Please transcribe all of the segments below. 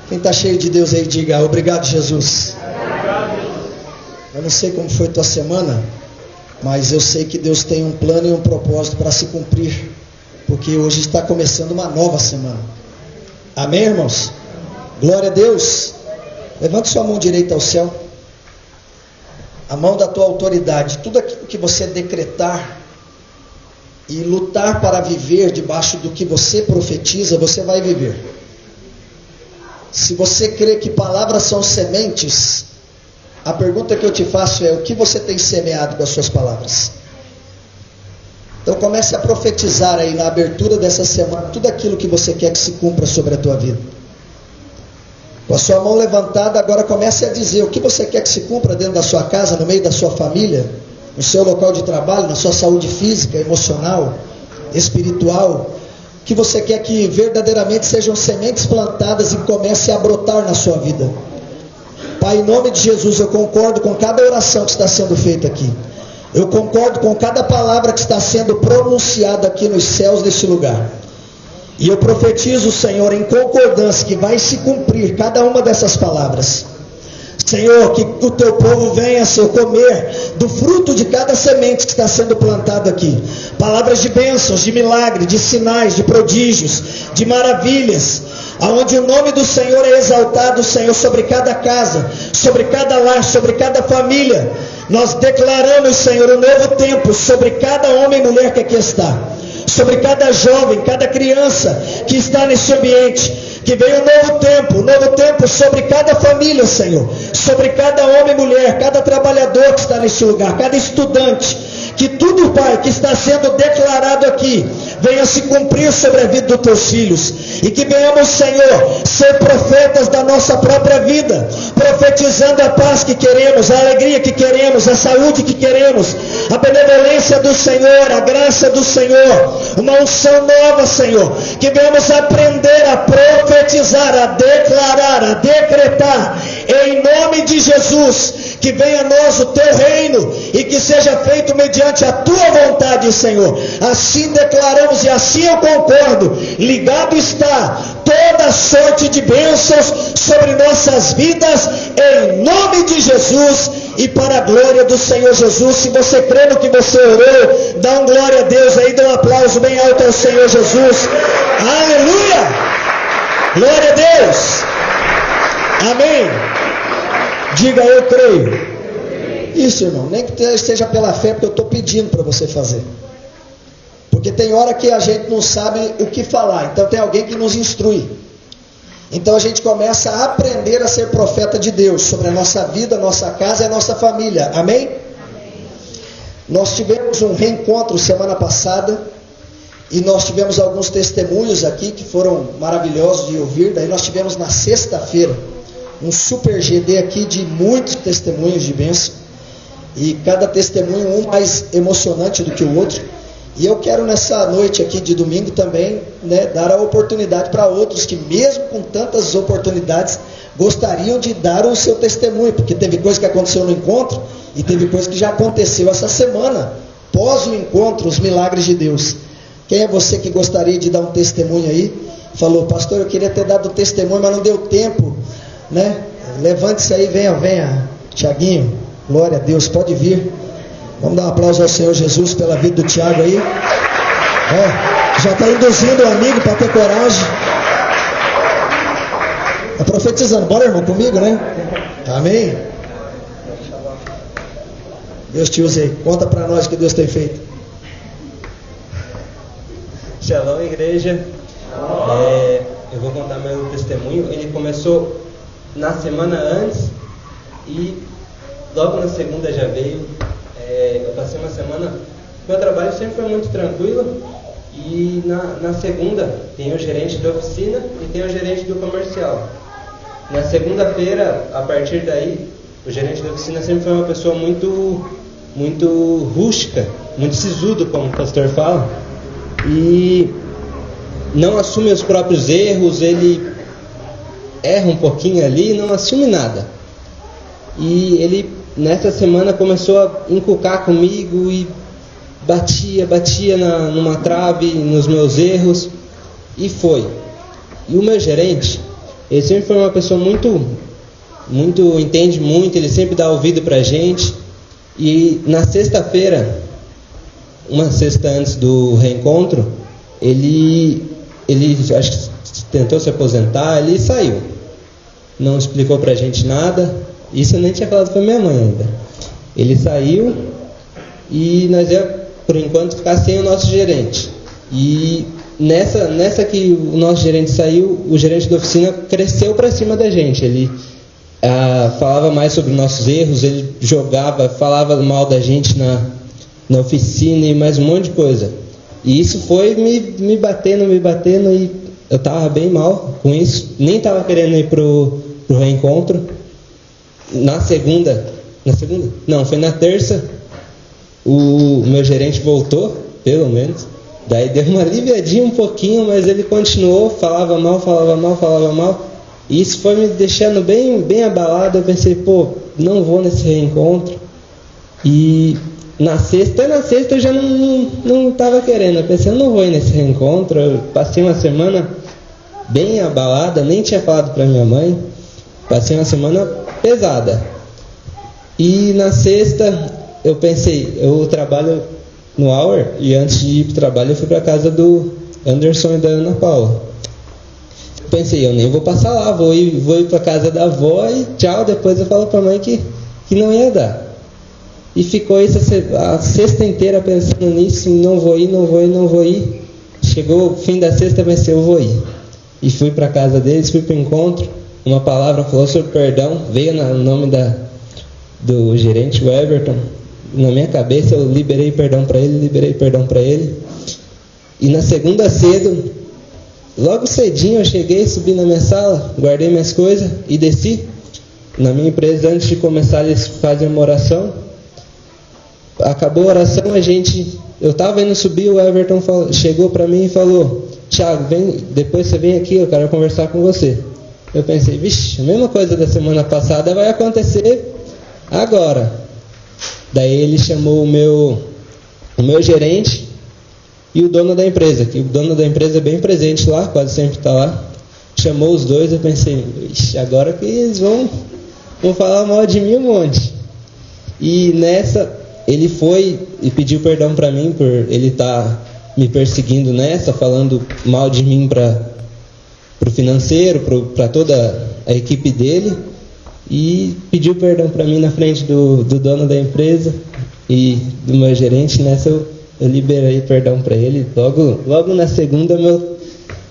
Quem está cheio de Deus aí, diga: obrigado, Jesus. Eu não sei como foi tua semana, mas eu sei que Deus tem um plano e um propósito para se cumprir, porque hoje está começando uma nova semana. Amém, irmãos? Glória a Deus. Levante sua mão direita ao céu. A mão da tua autoridade. Tudo aquilo que você decretar e lutar para viver debaixo do que você profetiza, você vai viver. Se você crê que palavras são sementes, a pergunta que eu te faço é: o que você tem semeado com as suas palavras? Então comece a profetizar aí na abertura dessa semana tudo aquilo que você quer que se cumpra sobre a tua vida. Com a sua mão levantada, agora comece a dizer o que você quer que se cumpra dentro da sua casa, no meio da sua família, no seu local de trabalho, na sua saúde física, emocional, espiritual. O que você quer que verdadeiramente sejam sementes plantadas e comece a brotar na sua vida. Pai, em nome de Jesus, eu concordo com cada oração que está sendo feita aqui. Eu concordo com cada palavra que está sendo pronunciada aqui nos céus deste lugar. E eu profetizo, Senhor, em concordância que vai se cumprir cada uma dessas palavras. Senhor, que o teu povo venha, Senhor, comer do fruto de cada semente que está sendo plantado aqui. Palavras de bênçãos, de milagre, de sinais, de prodígios, de maravilhas, aonde o nome do Senhor é exaltado, Senhor, sobre cada casa, sobre cada lar, sobre cada família. Nós declaramos, Senhor, um novo tempo sobre cada homem e mulher que aqui está, sobre cada jovem, cada criança que está nesse ambiente. Que venha um novo tempo sobre cada família, Senhor, sobre cada homem e mulher, cada trabalhador que está neste lugar, cada estudante. Que tudo, Pai, que está sendo declarado aqui venha se cumprir sobre a vida dos teus filhos. E que venhamos, Senhor, ser profetas da nossa própria vida, profetizando a paz que queremos, a alegria que queremos, a saúde que queremos, a benevolência do Senhor, a graça do Senhor, uma unção nova, Senhor. Que venhamos aprender a profetizar, a declarar, a decretar, em nome de Jesus. Que venha a nós o teu reino e que seja feito mediante a tua vontade, Senhor. Assim declaramos e assim eu concordo. Ligado está toda sorte de bênçãos sobre nossas vidas, em nome de Jesus e para a glória do Senhor Jesus. Se você crê no que você orou, dá um glória a Deus aí, dá um aplauso bem alto ao Senhor Jesus. Aleluia! Glória a Deus! Amém! Diga: eu creio. Isso, irmão, nem que seja pela fé, porque eu estou pedindo para você fazer. Porque tem hora que a gente não sabe o que falar, então tem alguém que nos instrui. Então a gente começa a aprender a ser profeta de Deus sobre a nossa vida, a nossa casa e a nossa família. Amém? Amém. Nós tivemos um reencontro semana passada e nós tivemos alguns testemunhos aqui que foram maravilhosos de ouvir. Daí nós tivemos na sexta-feira um super GD aqui de muitos testemunhos de bênção, e cada testemunho um mais emocionante do que o outro. E eu quero nessa noite aqui de domingo também, dar a oportunidade para outros que mesmo com tantas oportunidades gostariam de dar o seu testemunho, porque teve coisa que aconteceu no encontro e teve coisa que já aconteceu essa semana pós o encontro, os milagres de Deus. Quem é você que gostaria de dar um testemunho aí? Falou: pastor, eu queria ter dado testemunho, mas não deu tempo, Levante-se aí, venha, Tiaguinho, glória a Deus, pode vir. Vamos dar um aplauso ao Senhor Jesus pela vida do Tiago aí. Já está induzindo o amigo para ter coragem. Está profetizando, bora, irmão, comigo, né? Amém? Deus te use aí, conta para nós o que Deus tem feito. Shalom, igreja. Eu vou contar meu testemunho. Ele começou na semana antes e logo na segunda já veio. Eu passei uma semana, meu trabalho sempre foi muito tranquilo, e na segunda tem o gerente da oficina e tem o gerente do comercial. Na segunda-feira, a partir daí, o gerente da oficina sempre foi uma pessoa muito rústica, muito sisudo, como o pastor fala, e não assume os próprios erros. Ele erra um pouquinho ali e não assume nada. E ele, nessa semana, começou a encucar comigo e batia numa trave, nos meus erros, e foi. E o meu gerente, Ele sempre foi uma pessoa entende muito, ele sempre dá ouvido pra gente. E na sexta-feira, uma sexta antes do reencontro, ele acho que tentou se aposentar, ele saiu. Não explicou pra gente nada. Isso eu nem tinha falado pra minha mãe ainda. Ele saiu e nós ia, por enquanto, ficar sem o nosso gerente. E nessa que o nosso gerente saiu, o gerente da oficina cresceu pra cima da gente. Ele falava mais sobre nossos erros, ele falava mal da gente na oficina e mais um monte de coisa. E isso foi me batendo, e eu estava bem mal com isso, nem estava querendo ir pro reencontro. Foi na terça, o meu gerente voltou, pelo menos, daí deu uma aliviadinha um pouquinho, mas ele continuou, falava mal, e isso foi me deixando bem abalado. Eu pensei, não vou nesse reencontro. E na sexta eu já não estava querendo. Eu pensei, eu não vou ir nesse reencontro. Eu passei uma semana bem abalada, nem tinha falado para minha mãe. Passei uma semana pesada. E na sexta eu pensei, eu trabalho no Hour, e antes de ir para o trabalho eu fui para casa do Anderson e da Ana Paula. Pensei, eu nem vou passar lá, vou ir para casa da avó e tchau, depois eu falo para a mãe que não ia dar. E ficou isso a sexta inteira pensando nisso, não vou ir. Chegou o fim da sexta, pensei, eu vou ir. E fui para casa deles, fui para o encontro, uma palavra falou sobre perdão, veio no nome do gerente, o Everton. Na minha cabeça eu liberei perdão para ele. E na segunda cedo, logo cedinho eu cheguei, subi na minha sala, guardei minhas coisas e desci. Na minha empresa, antes de começar, eles fazem uma oração. Acabou a oração, eu estava indo subir, o Everton chegou para mim e falou, Thiago, depois você vem aqui, eu quero conversar com você. Eu pensei, vixe, a mesma coisa da semana passada vai acontecer agora. Daí ele chamou o meu gerente e o dono da empresa, que o dono da empresa é bem presente lá, quase sempre está lá. Chamou os dois, eu pensei, vixe, agora que eles vão falar mal de mim um monte. E nessa, ele foi e pediu perdão para mim por ele estar me perseguindo nessa, falando mal de mim para o financeiro, para toda a equipe dele, e pediu perdão para mim na frente do dono da empresa e do meu gerente. Nessa eu liberei perdão para ele. Logo na segunda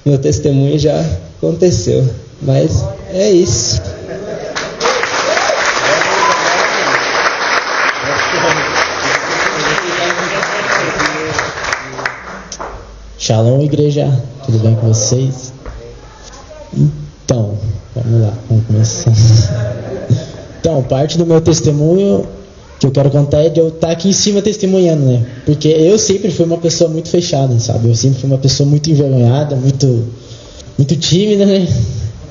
meu testemunho já aconteceu. Mas é isso. Shalom, igreja, tudo bem com vocês? Então, vamos começar. Então, parte do meu testemunho que eu quero contar é de eu estar aqui em cima testemunhando, né? Porque eu sempre fui uma pessoa muito fechada, sabe? Eu sempre fui uma pessoa muito envergonhada, muito tímida, né?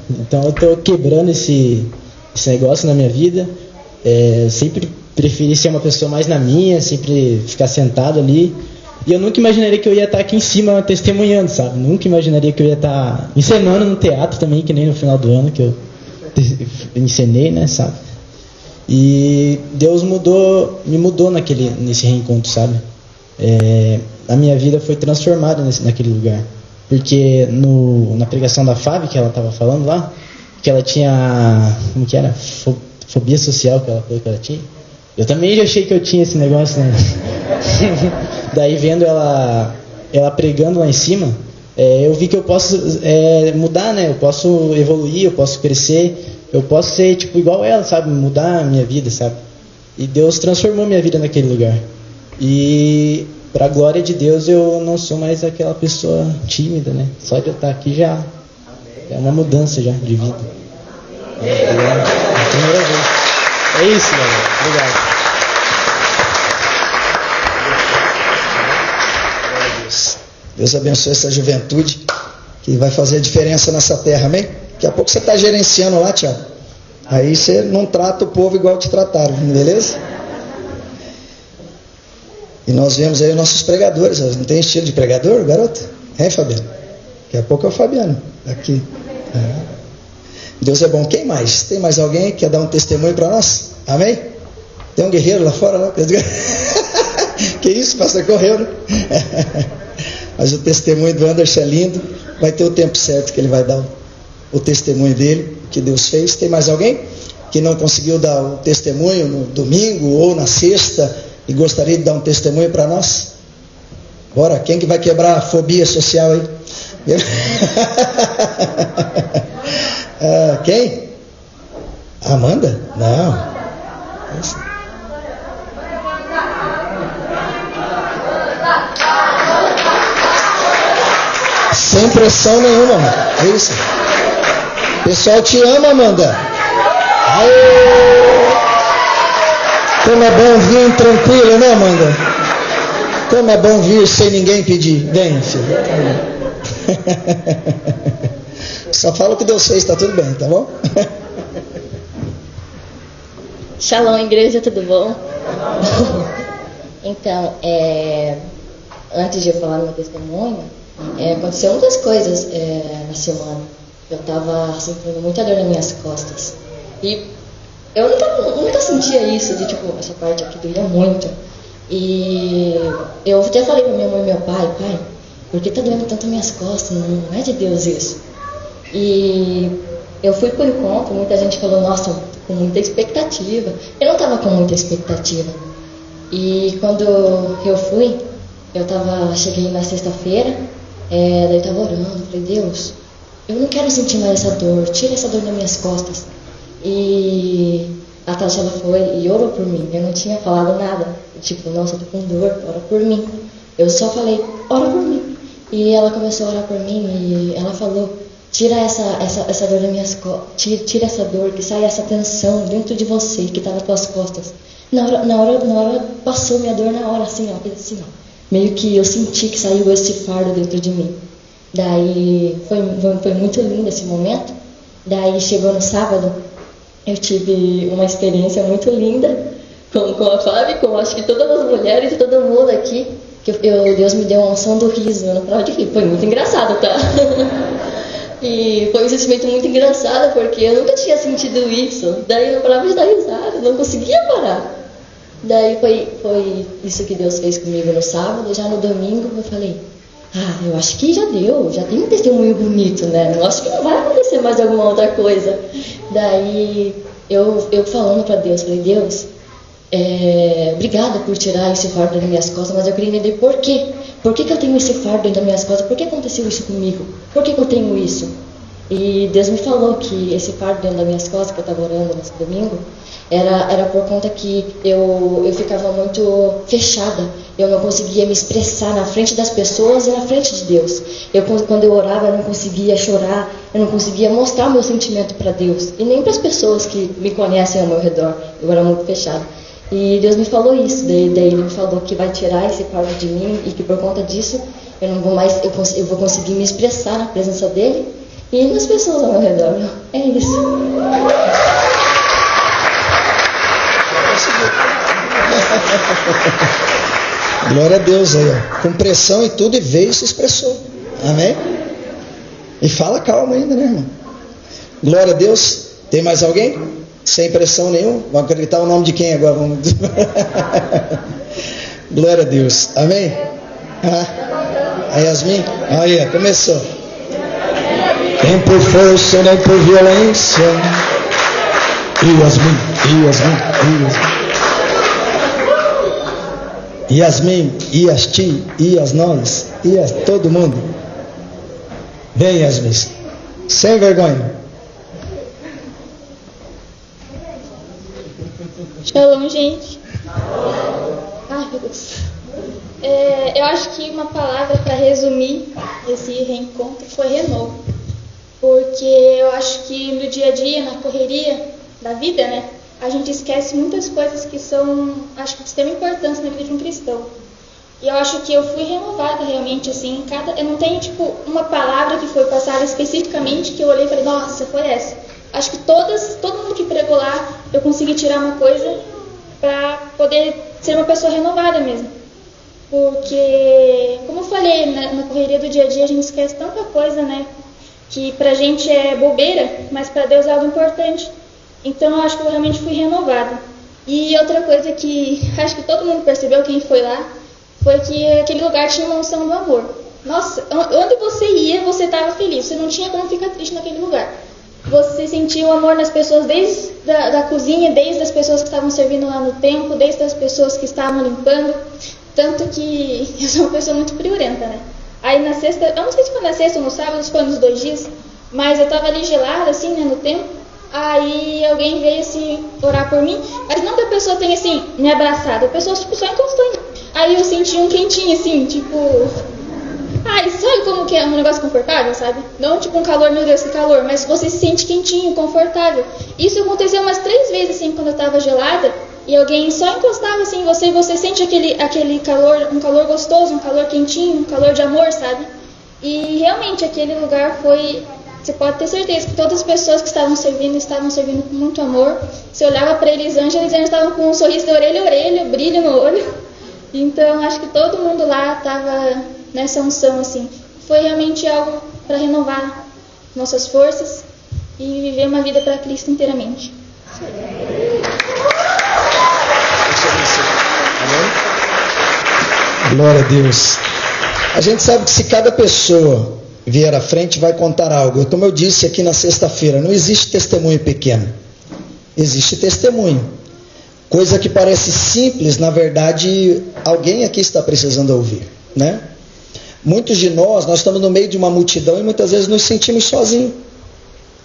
Então eu tô quebrando esse negócio na minha vida. Sempre preferi ser uma pessoa mais na minha, sempre ficar sentado ali. E eu nunca imaginaria que eu ia estar aqui em cima testemunhando, sabe? Nunca imaginaria que eu ia estar encenando no teatro também, que nem no final do ano que eu encenei, né, sabe? E Deus me mudou nesse reencontro, sabe? A minha vida foi transformada naquele lugar. Porque na pregação da Fábio, que ela estava falando lá, que ela tinha, como que era? Fobia social, que ela falou que ela tinha. Eu também já achei que eu tinha esse negócio, né? Daí vendo ela pregando lá em cima, eu vi que eu posso mudar, né? Eu posso evoluir, eu posso crescer, eu posso ser tipo igual ela, sabe? Mudar a minha vida, sabe? E Deus transformou minha vida naquele lugar. E para a glória de Deus eu não sou mais aquela pessoa tímida, né? Só de eu estar aqui já é uma mudança já de vida. É isso, galera. Obrigado. Deus abençoe essa juventude que vai fazer a diferença nessa terra, amém? Daqui a pouco você está gerenciando lá, Thiago. Aí você não trata o povo igual te trataram, beleza? E nós vemos aí nossos pregadores. Não tem estilo de pregador, garoto? Fabiano? Daqui a pouco é o Fabiano aqui. Deus é bom. Quem mais? Tem mais alguém que quer dar um testemunho para nós? Amém? Tem um guerreiro lá fora, né? Que isso, pastor? Correu, né? Mas o testemunho do Anderson é lindo. Vai ter o tempo certo que ele vai dar o testemunho dele, que Deus fez. Tem mais alguém que não conseguiu dar o testemunho no domingo ou na sexta e gostaria de dar um testemunho para nós? Bora, quem que vai quebrar a fobia social aí? Quem? Amanda? Não. Sem pressão nenhuma, é isso. O pessoal te ama, Amanda. Aê! Como é bom vir tranquilo, né, Amanda? Como é bom vir sem ninguém pedir. Vem, filho. Só fala o que Deus fez, tá tudo bem, tá bom? Shalom, igreja, tudo bom? Então, antes de eu falar no meu testemunho, aconteceu muitas coisas na semana. Eu estava sentindo muita dor nas minhas costas. E eu nunca sentia isso, de tipo, essa parte aqui doía muito. E eu até falei para minha mãe e meu pai, por que tá doendo tanto as minhas costas? Não é de Deus isso. E eu fui pro encontro, muita gente falou, nossa, com muita expectativa. Eu não estava com muita expectativa. E quando eu fui, cheguei na sexta-feira, daí eu estava orando, falei, Deus, eu não quero sentir mais essa dor, tira essa dor das minhas costas. E a Tati, ela foi e orou por mim, eu não tinha falado nada, tipo, nossa, eu tô com dor, ora por mim. Eu só falei, ora por mim. E ela começou a orar por mim e ela falou, tira essa dor das minhas costas, tira essa dor, que saia essa tensão dentro de você, que tá nas tuas costas. Na hora passou minha dor na hora, assim, ó, assim, ó. Meio que eu senti que saiu esse fardo dentro de mim. Daí foi muito lindo esse momento. Daí chegou no sábado, eu tive uma experiência muito linda com a Fábio, com acho que todas as mulheres e todo mundo aqui. Que Deus me deu uma unção do riso, eu não parava de rir. Foi muito engraçado, tá? E foi um sentimento muito engraçado, porque eu nunca tinha sentido isso. Daí eu não parava de dar risada, não conseguia parar. Daí foi isso que Deus fez comigo no sábado. Já no domingo eu falei, eu acho que já deu, já tem um testemunho bonito, né? Eu acho que não vai acontecer mais alguma outra coisa. Daí eu falando para Deus, falei, Deus, obrigada por tirar esse fardo das minhas costas, mas eu queria entender por quê. Por que eu tenho esse fardo dentro das minhas costas? Por que aconteceu isso comigo? Por que eu tenho isso? E Deus me falou que esse fardo dentro das minhas costas, que eu estava orando nesse domingo, era por conta que eu ficava muito fechada. Eu não conseguia me expressar na frente das pessoas e na frente de Deus. Quando eu orava, eu não conseguia chorar, eu não conseguia mostrar o meu sentimento para Deus. E nem para as pessoas que me conhecem ao meu redor. Eu era muito fechada. E Deus me falou isso. Daí Ele me falou que vai tirar esse fardo de mim e que por conta disso eu não vou mais, eu vou conseguir me expressar na presença dEle e nas pessoas ao meu redor. É isso. Glória a Deus aí, ó. Com pressão e tudo, e veio e se expressou. Amém? E fala calma ainda, né, irmão? Glória a Deus. Tem mais alguém? Sem pressão nenhuma? Vamos acreditar o nome de quem agora? Vamos... Glória a Deus. Amém? A Yasmin? Aí, começou. Nem por força, nem por violência. Yasmin, Yasti, Ias nós, Ias todo mundo. Vem, Yasmin. Sem vergonha. Shalom, gente. Ai, meu Deus. Eu acho que uma palavra para resumir esse reencontro foi renovo. Porque eu acho que no dia a dia, na correria da vida, né, a gente esquece muitas coisas que são, acho que de extrema importância na vida de um cristão. E eu acho que eu fui renovada realmente, assim, eu não tenho, tipo, uma palavra que foi passada especificamente que eu olhei e falei, nossa, foi essa. Acho que todo mundo que pregou lá, eu consegui tirar uma coisa para poder ser uma pessoa renovada mesmo. Porque, como eu falei, na correria do dia a dia a gente esquece tanta coisa, né? que pra gente é bobeira, mas pra Deus é algo importante. Então eu acho que eu realmente fui renovada. E outra coisa que acho que todo mundo percebeu, quem foi lá, foi que aquele lugar tinha uma unção do amor. Nossa, onde você ia, você estava feliz, você não tinha como ficar triste naquele lugar. Você sentia o amor nas pessoas, desde da cozinha, desde as pessoas que estavam servindo lá no templo, desde as pessoas que estavam limpando. Tanto que eu sou uma pessoa muito friorenta, né? Aí na sexta, eu não sei se foi na sexta ou no sábado, se foi nos 2 dias, mas eu tava ali gelada, assim, né, no templo. Aí alguém veio assim orar por mim, mas não que a pessoa tenha assim me abraçado, a pessoa tipo, só encostou em mim. Aí eu senti um quentinho assim, tipo, ai, sabe como que é um negócio confortável, sabe? Não tipo um calor, meu Deus, que calor, mas você se sente quentinho, confortável. Isso aconteceu umas 3 vezes assim quando eu tava gelada e alguém só encostava assim em você e você sente aquele calor, um calor gostoso, um calor quentinho, um calor de amor, sabe? E realmente aquele lugar foi, você pode ter certeza que todas as pessoas que estavam servindo com muito amor. Você olhava para Elisângela estavam com um sorriso de orelha a orelha, brilho no olho. Então, acho que todo mundo lá estava nessa unção, assim. Foi realmente algo para renovar nossas forças e viver uma vida para Cristo inteiramente. Glória a Deus. A gente sabe que se cada pessoa vier à frente, vai contar algo. Como eu disse aqui na sexta-feira, não existe testemunho pequeno. Existe testemunho. Coisa que parece simples, na verdade, alguém aqui está precisando ouvir, né? Muitos de nós estamos no meio de uma multidão e muitas vezes nos sentimos sozinhos,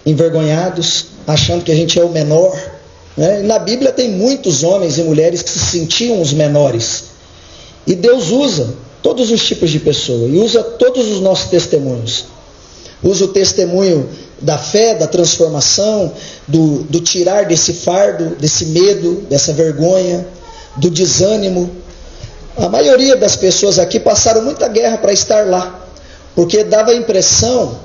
envergonhados, achando que a gente é o menor, né? E na Bíblia tem muitos homens e mulheres que se sentiam os menores. E Deus usa todos os tipos de pessoa e usa todos os nossos testemunhos. Usa o testemunho da fé, da transformação, do tirar desse fardo, desse medo, dessa vergonha, do desânimo. A maioria das pessoas aqui passaram muita guerra para estar lá, porque dava a impressão,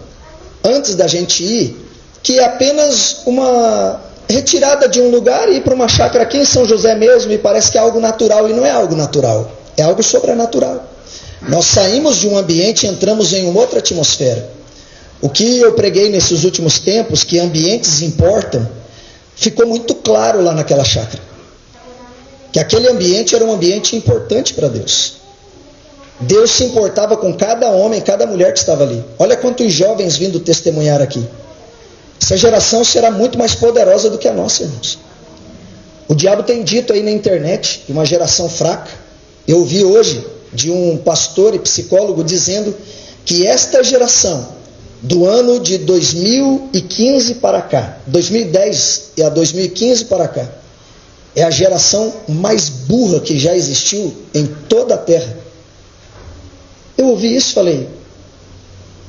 antes da gente ir, que é apenas uma retirada de um lugar e ir para uma chácara aqui em São José mesmo, e parece que é algo natural, e não é algo natural, é algo sobrenatural. Nós saímos de um ambiente e entramos em uma outra atmosfera. O que eu preguei nesses últimos tempos, que ambientes importam, ficou muito claro lá naquela chácara. Que aquele ambiente era um ambiente importante para Deus. Deus se importava com cada homem, cada mulher que estava ali. Olha quantos jovens vindo testemunhar aqui. Essa geração será muito mais poderosa do que a nossa, irmãos. O diabo tem dito aí na internet, uma geração fraca. Eu ouvi hoje de um pastor e psicólogo dizendo que esta geração, do ano de 2015 para cá, 2010 e a 2015 para cá, é a geração mais burra que já existiu em toda a terra. Eu ouvi isso e falei,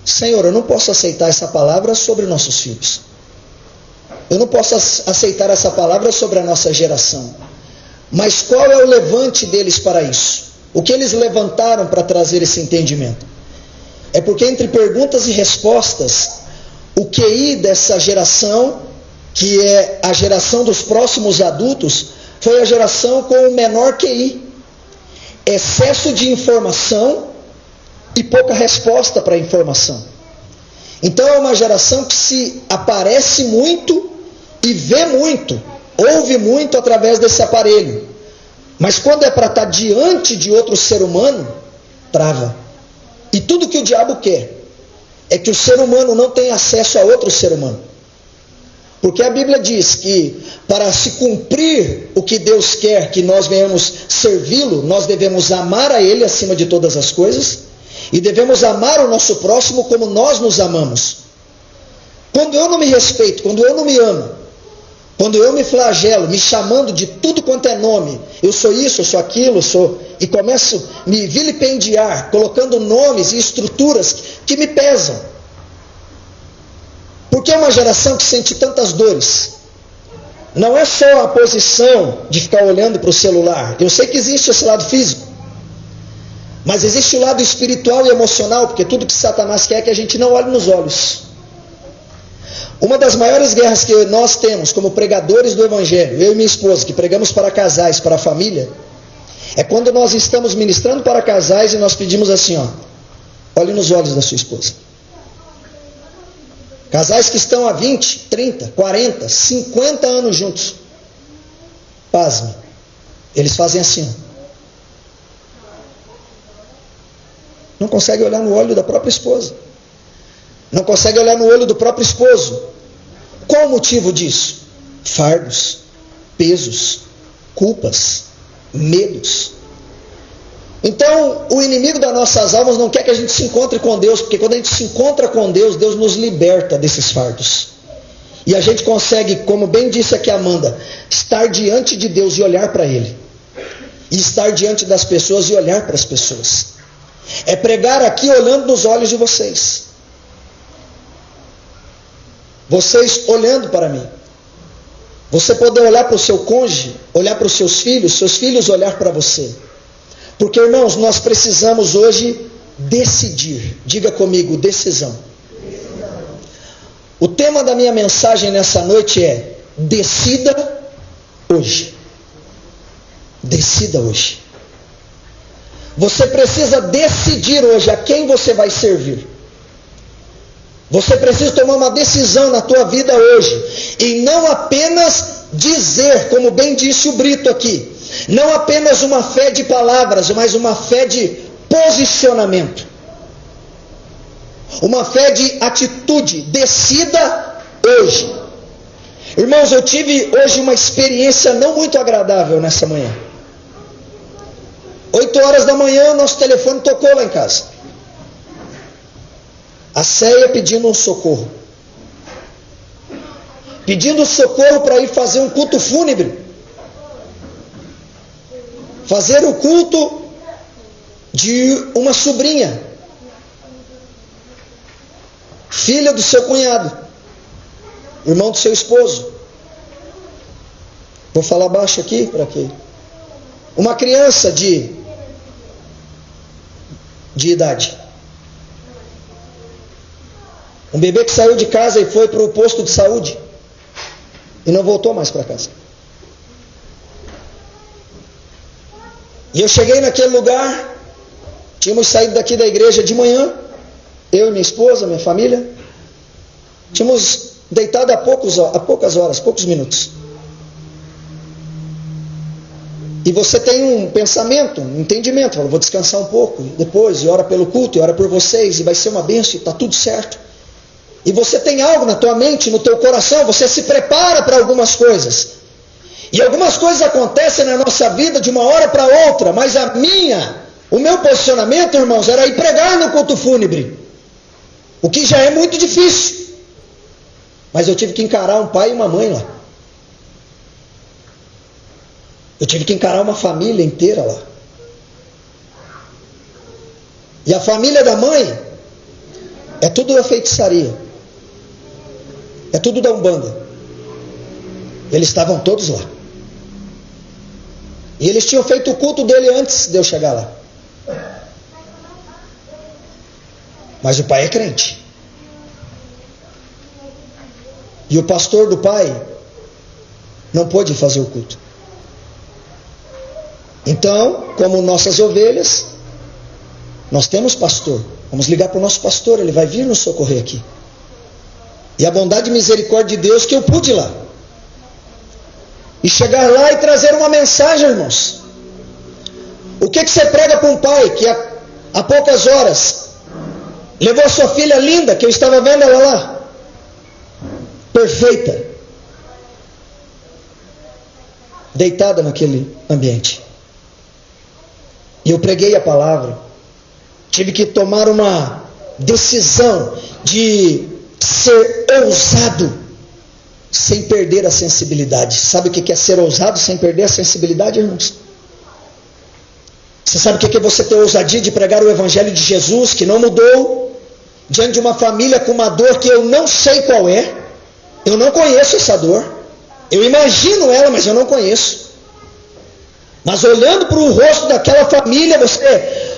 Senhor, eu não posso aceitar essa palavra sobre nossos filhos. Eu não posso aceitar essa palavra sobre a nossa geração. Mas qual é o levante deles para isso? O que eles levantaram para trazer esse entendimento? É porque entre perguntas e respostas, o QI dessa geração, que é a geração dos próximos adultos, foi a geração com o menor QI. Excesso de informação e pouca resposta para a informação. Então é uma geração que se aparece muito e vê muito, ouve muito através desse aparelho. Mas quando é para estar diante de outro ser humano, trava. E tudo que o diabo quer é que o ser humano não tenha acesso a outro ser humano. Porque a Bíblia diz que para se cumprir o que Deus quer que nós venhamos servi-lo, nós devemos amar a Ele acima de todas as coisas e devemos amar o nosso próximo como nós nos amamos. Quando eu não me respeito, quando eu não me amo, quando eu me flagelo, me chamando de tudo quanto é nome, eu sou isso, eu sou aquilo, e começo a me vilipendiar, colocando nomes e estruturas que me pesam. Porque é uma geração que sente tantas dores. Não é só a posição de ficar olhando para o celular. Eu sei que existe esse lado físico. Mas existe o lado espiritual e emocional, porque tudo que Satanás quer é que a gente não olhe nos olhos. Uma das maiores guerras que nós temos como pregadores do Evangelho, eu e minha esposa, que pregamos para casais, para a família, é quando nós estamos ministrando para casais e nós pedimos assim, olhe nos olhos da sua esposa. Casais que estão há 20, 30, 40, 50 anos juntos. Pasme. Eles fazem assim. Não consegue olhar no olho da própria esposa. Não consegue olhar no olho do próprio esposo. Qual o motivo disso? Fardos, pesos, culpas, medos. Então, o inimigo das nossas almas não quer que a gente se encontre com Deus, porque quando a gente se encontra com Deus, Deus nos liberta desses fardos. E a gente consegue, como bem disse aqui a Amanda, estar diante de Deus e olhar para Ele. E estar diante das pessoas e olhar para as pessoas. É pregar aqui olhando nos olhos de vocês. Vocês olhando para mim. Você poder olhar para o seu cônjuge, olhar para os seus filhos olhar para você. Porque, irmãos, nós precisamos hoje decidir. Diga comigo, decisão. O tema da minha mensagem nessa noite é: decida hoje. Decida hoje. Você precisa decidir hoje a quem você vai servir. Você precisa tomar uma decisão na tua vida hoje. E não apenas dizer, como bem disse o Brito aqui, não apenas uma fé de palavras, mas uma fé de posicionamento. Uma fé de atitude. Decida hoje. Irmãos, eu tive hoje uma experiência não muito agradável nessa manhã. 8 horas da manhã, nosso telefone tocou lá em casa. A Céia pedindo um socorro. Pedindo socorro para ir fazer um culto fúnebre. Fazer o culto de uma sobrinha. Filha do seu cunhado. Irmão do seu esposo. Vou falar baixo aqui, para quê? Uma criança de idade. Um bebê que saiu de casa e foi para o posto de saúde. E não voltou mais para casa. E eu cheguei naquele lugar. Tínhamos saído daqui da igreja de manhã. Eu e minha esposa, minha família. Tínhamos deitado há poucas horas, poucos minutos. E você tem um pensamento, um entendimento. Fala, vou descansar um pouco. Depois, e ora pelo culto, e ora por vocês. E vai ser uma bênção, e está tudo certo. E você tem algo na tua mente, no teu coração. Você se prepara para algumas coisas. E algumas coisas acontecem na nossa vida de uma hora para outra. Mas o meu posicionamento, irmãos, era ir pregar no culto fúnebre. O que já é muito difícil. Mas eu tive que encarar um pai e uma mãe lá. Eu tive que encarar uma família inteira lá. E a família da mãe é tudo da feitiçaria. É tudo da Umbanda. Eles estavam todos lá. E eles tinham feito o culto dele antes de eu chegar lá. Mas o pai é crente. E o pastor do pai não pôde fazer o culto. Então, como nossas ovelhas, nós temos pastor. Vamos ligar para o nosso pastor, ele vai vir nos socorrer aqui. E a bondade e misericórdia de Deus que eu pude ir lá. E chegar lá e trazer uma mensagem, irmãos. O que você prega para um pai que há poucas horas levou a sua filha linda, que eu estava vendo ela lá, perfeita, deitada naquele ambiente. E eu preguei a palavra. Tive que tomar uma decisão de ser ousado sem perder a sensibilidade. Sabe o que é ser ousado sem perder a sensibilidade, irmãos? Você sabe o que é você ter ousadia de pregar o Evangelho de Jesus, que não mudou, diante de uma família com uma dor que eu não sei qual é. Eu não conheço essa dor. Eu imagino ela, mas eu não conheço. Mas olhando para o rosto daquela família, você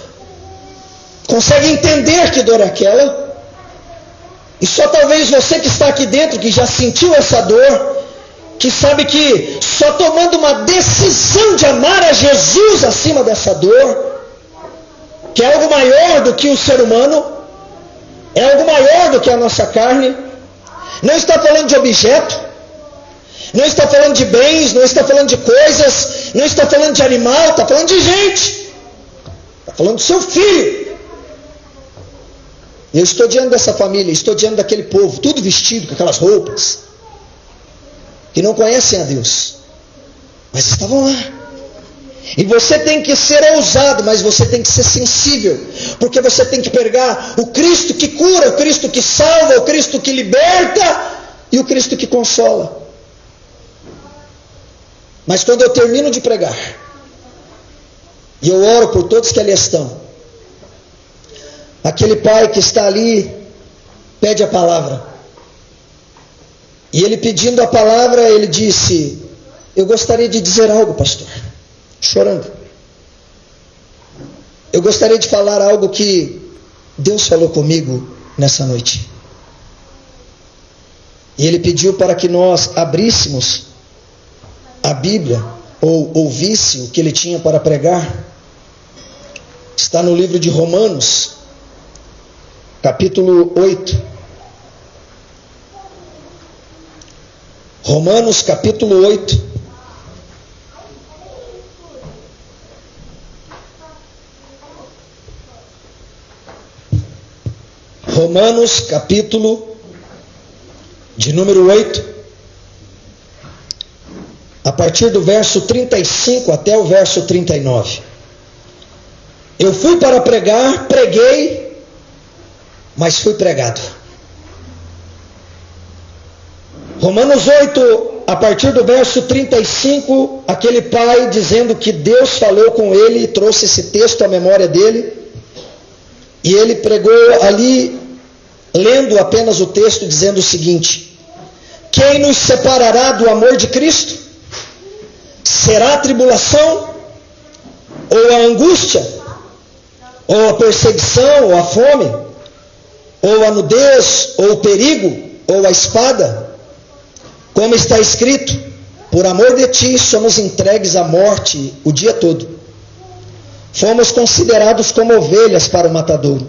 consegue entender que dor é aquela. E só talvez você que está aqui dentro, que já sentiu essa dor, que sabe que só tomando uma decisão de amar a Jesus acima dessa dor, que é algo maior do que o ser humano, é algo maior do que a nossa carne, Não está falando de objeto, não está falando de bens, não está falando de coisas, não está falando de animal, está falando de gente. Está falando do seu filho. Eu estou diante dessa família, estou diante daquele povo, tudo vestido com aquelas roupas, que não conhecem a Deus, mas estavam lá. E você tem que ser ousado, mas você tem que ser sensível, porque você tem que pegar o Cristo que cura, o Cristo que salva, o Cristo que liberta e o Cristo que consola. Mas quando eu termino de pregar, e eu oro por todos que ali estão, aquele pai que está ali pede a palavra. E ele pedindo a palavra, ele disse: eu gostaria de dizer algo, pastor. Chorando. Eu gostaria de falar algo que Deus falou comigo nessa noite. E ele pediu para que nós abríssemos a Bíblia, ou ouvisse o que ele tinha para pregar. Está no livro de Romanos, capítulo 8. Romanos, capítulo 8. Romanos, capítulo de número 8, a partir do verso 35 até o verso 39. Eu fui para pregar, preguei, mas fui pregado. Romanos 8, a partir do verso 35, aquele pai dizendo que Deus falou com ele e trouxe esse texto à memória dele. E ele pregou ali, lendo apenas o texto, dizendo o seguinte: quem nos separará do amor de Cristo? Será a tribulação? Ou a angústia? Ou a perseguição? Ou a fome? Ou a nudez? Ou o perigo? Ou a espada? Como está escrito: por amor de ti somos entregues à morte o dia todo. Fomos considerados como ovelhas para o matadouro.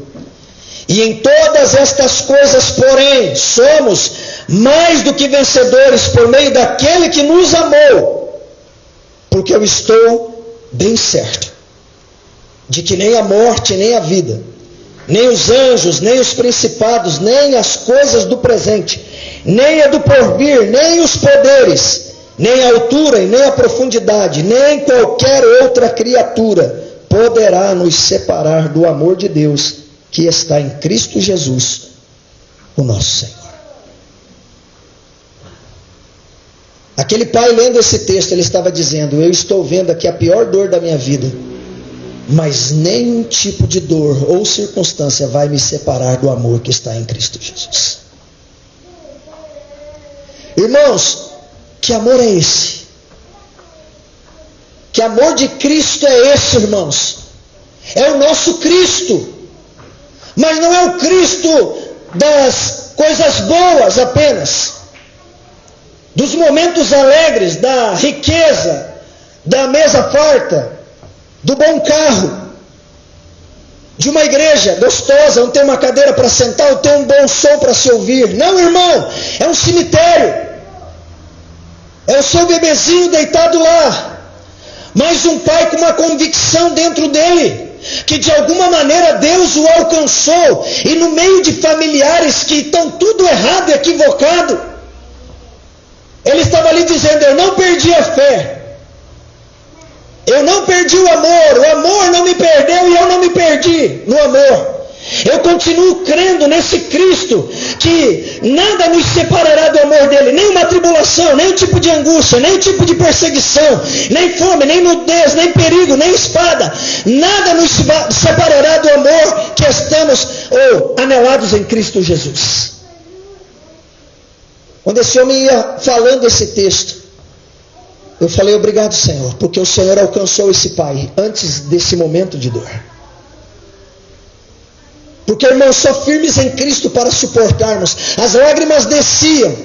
E em todas estas coisas, porém, somos mais do que vencedores por meio daquele que nos amou. Porque eu estou bem certo de que nem a morte, nem a vida, nem os anjos, nem os principados, nem as coisas do presente, nem a do porvir, nem os poderes, nem a altura e nem a profundidade, nem qualquer outra criatura poderá nos separar do amor de Deus que está em Cristo Jesus, o nosso Senhor. Aquele pai, lendo esse texto, ele estava dizendo: eu estou vendo aqui a pior dor da minha vida, mas nenhum tipo de dor ou circunstância vai me separar do amor que está em Cristo Jesus. Irmãos, que amor é esse? Que amor de Cristo é esse, irmãos? É o nosso Cristo, mas não é o Cristo das coisas boas apenas, dos momentos alegres, da riqueza, da mesa farta, do bom carro, de uma igreja gostosa, onde tem uma cadeira para sentar, ou tem um bom som para se ouvir. Não, irmão, é um cemitério, é o seu bebezinho deitado lá, mas um pai com uma convicção dentro dele, que de alguma maneira Deus o alcançou, e no meio de familiares que estão tudo errado e equivocado, ele estava ali dizendo: eu não perdi a fé, eu não perdi o amor não me perdeu e eu não me perdi no amor. Eu continuo crendo nesse Cristo, que nada nos separará do amor dele, nem uma tribulação, nem um tipo de angústia, nem um tipo de perseguição, nem fome, nem nudez, nem perigo, nem espada. Nada nos separará do amor que estamos anelados em Cristo Jesus. Quando esse homem ia falando esse texto, eu falei: obrigado, Senhor, porque o Senhor alcançou esse pai antes desse momento de dor. Porque, irmãos, só firmes em Cristo para suportarmos. As lágrimas desciam,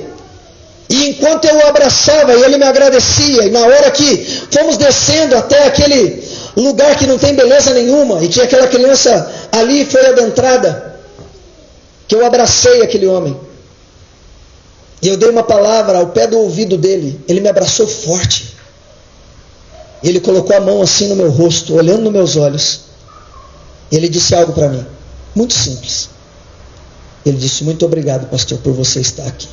e enquanto eu o abraçava, e ele me agradecia, e na hora que fomos descendo até aquele lugar que não tem beleza nenhuma, e que aquela criança ali foi adentrada, que eu abracei aquele homem. E eu dei uma palavra ao pé do ouvido dele. Ele me abraçou forte. Ele colocou a mão assim no meu rosto, olhando nos meus olhos. Ele disse algo para mim, muito simples. Ele disse: muito obrigado, pastor, por você estar aqui.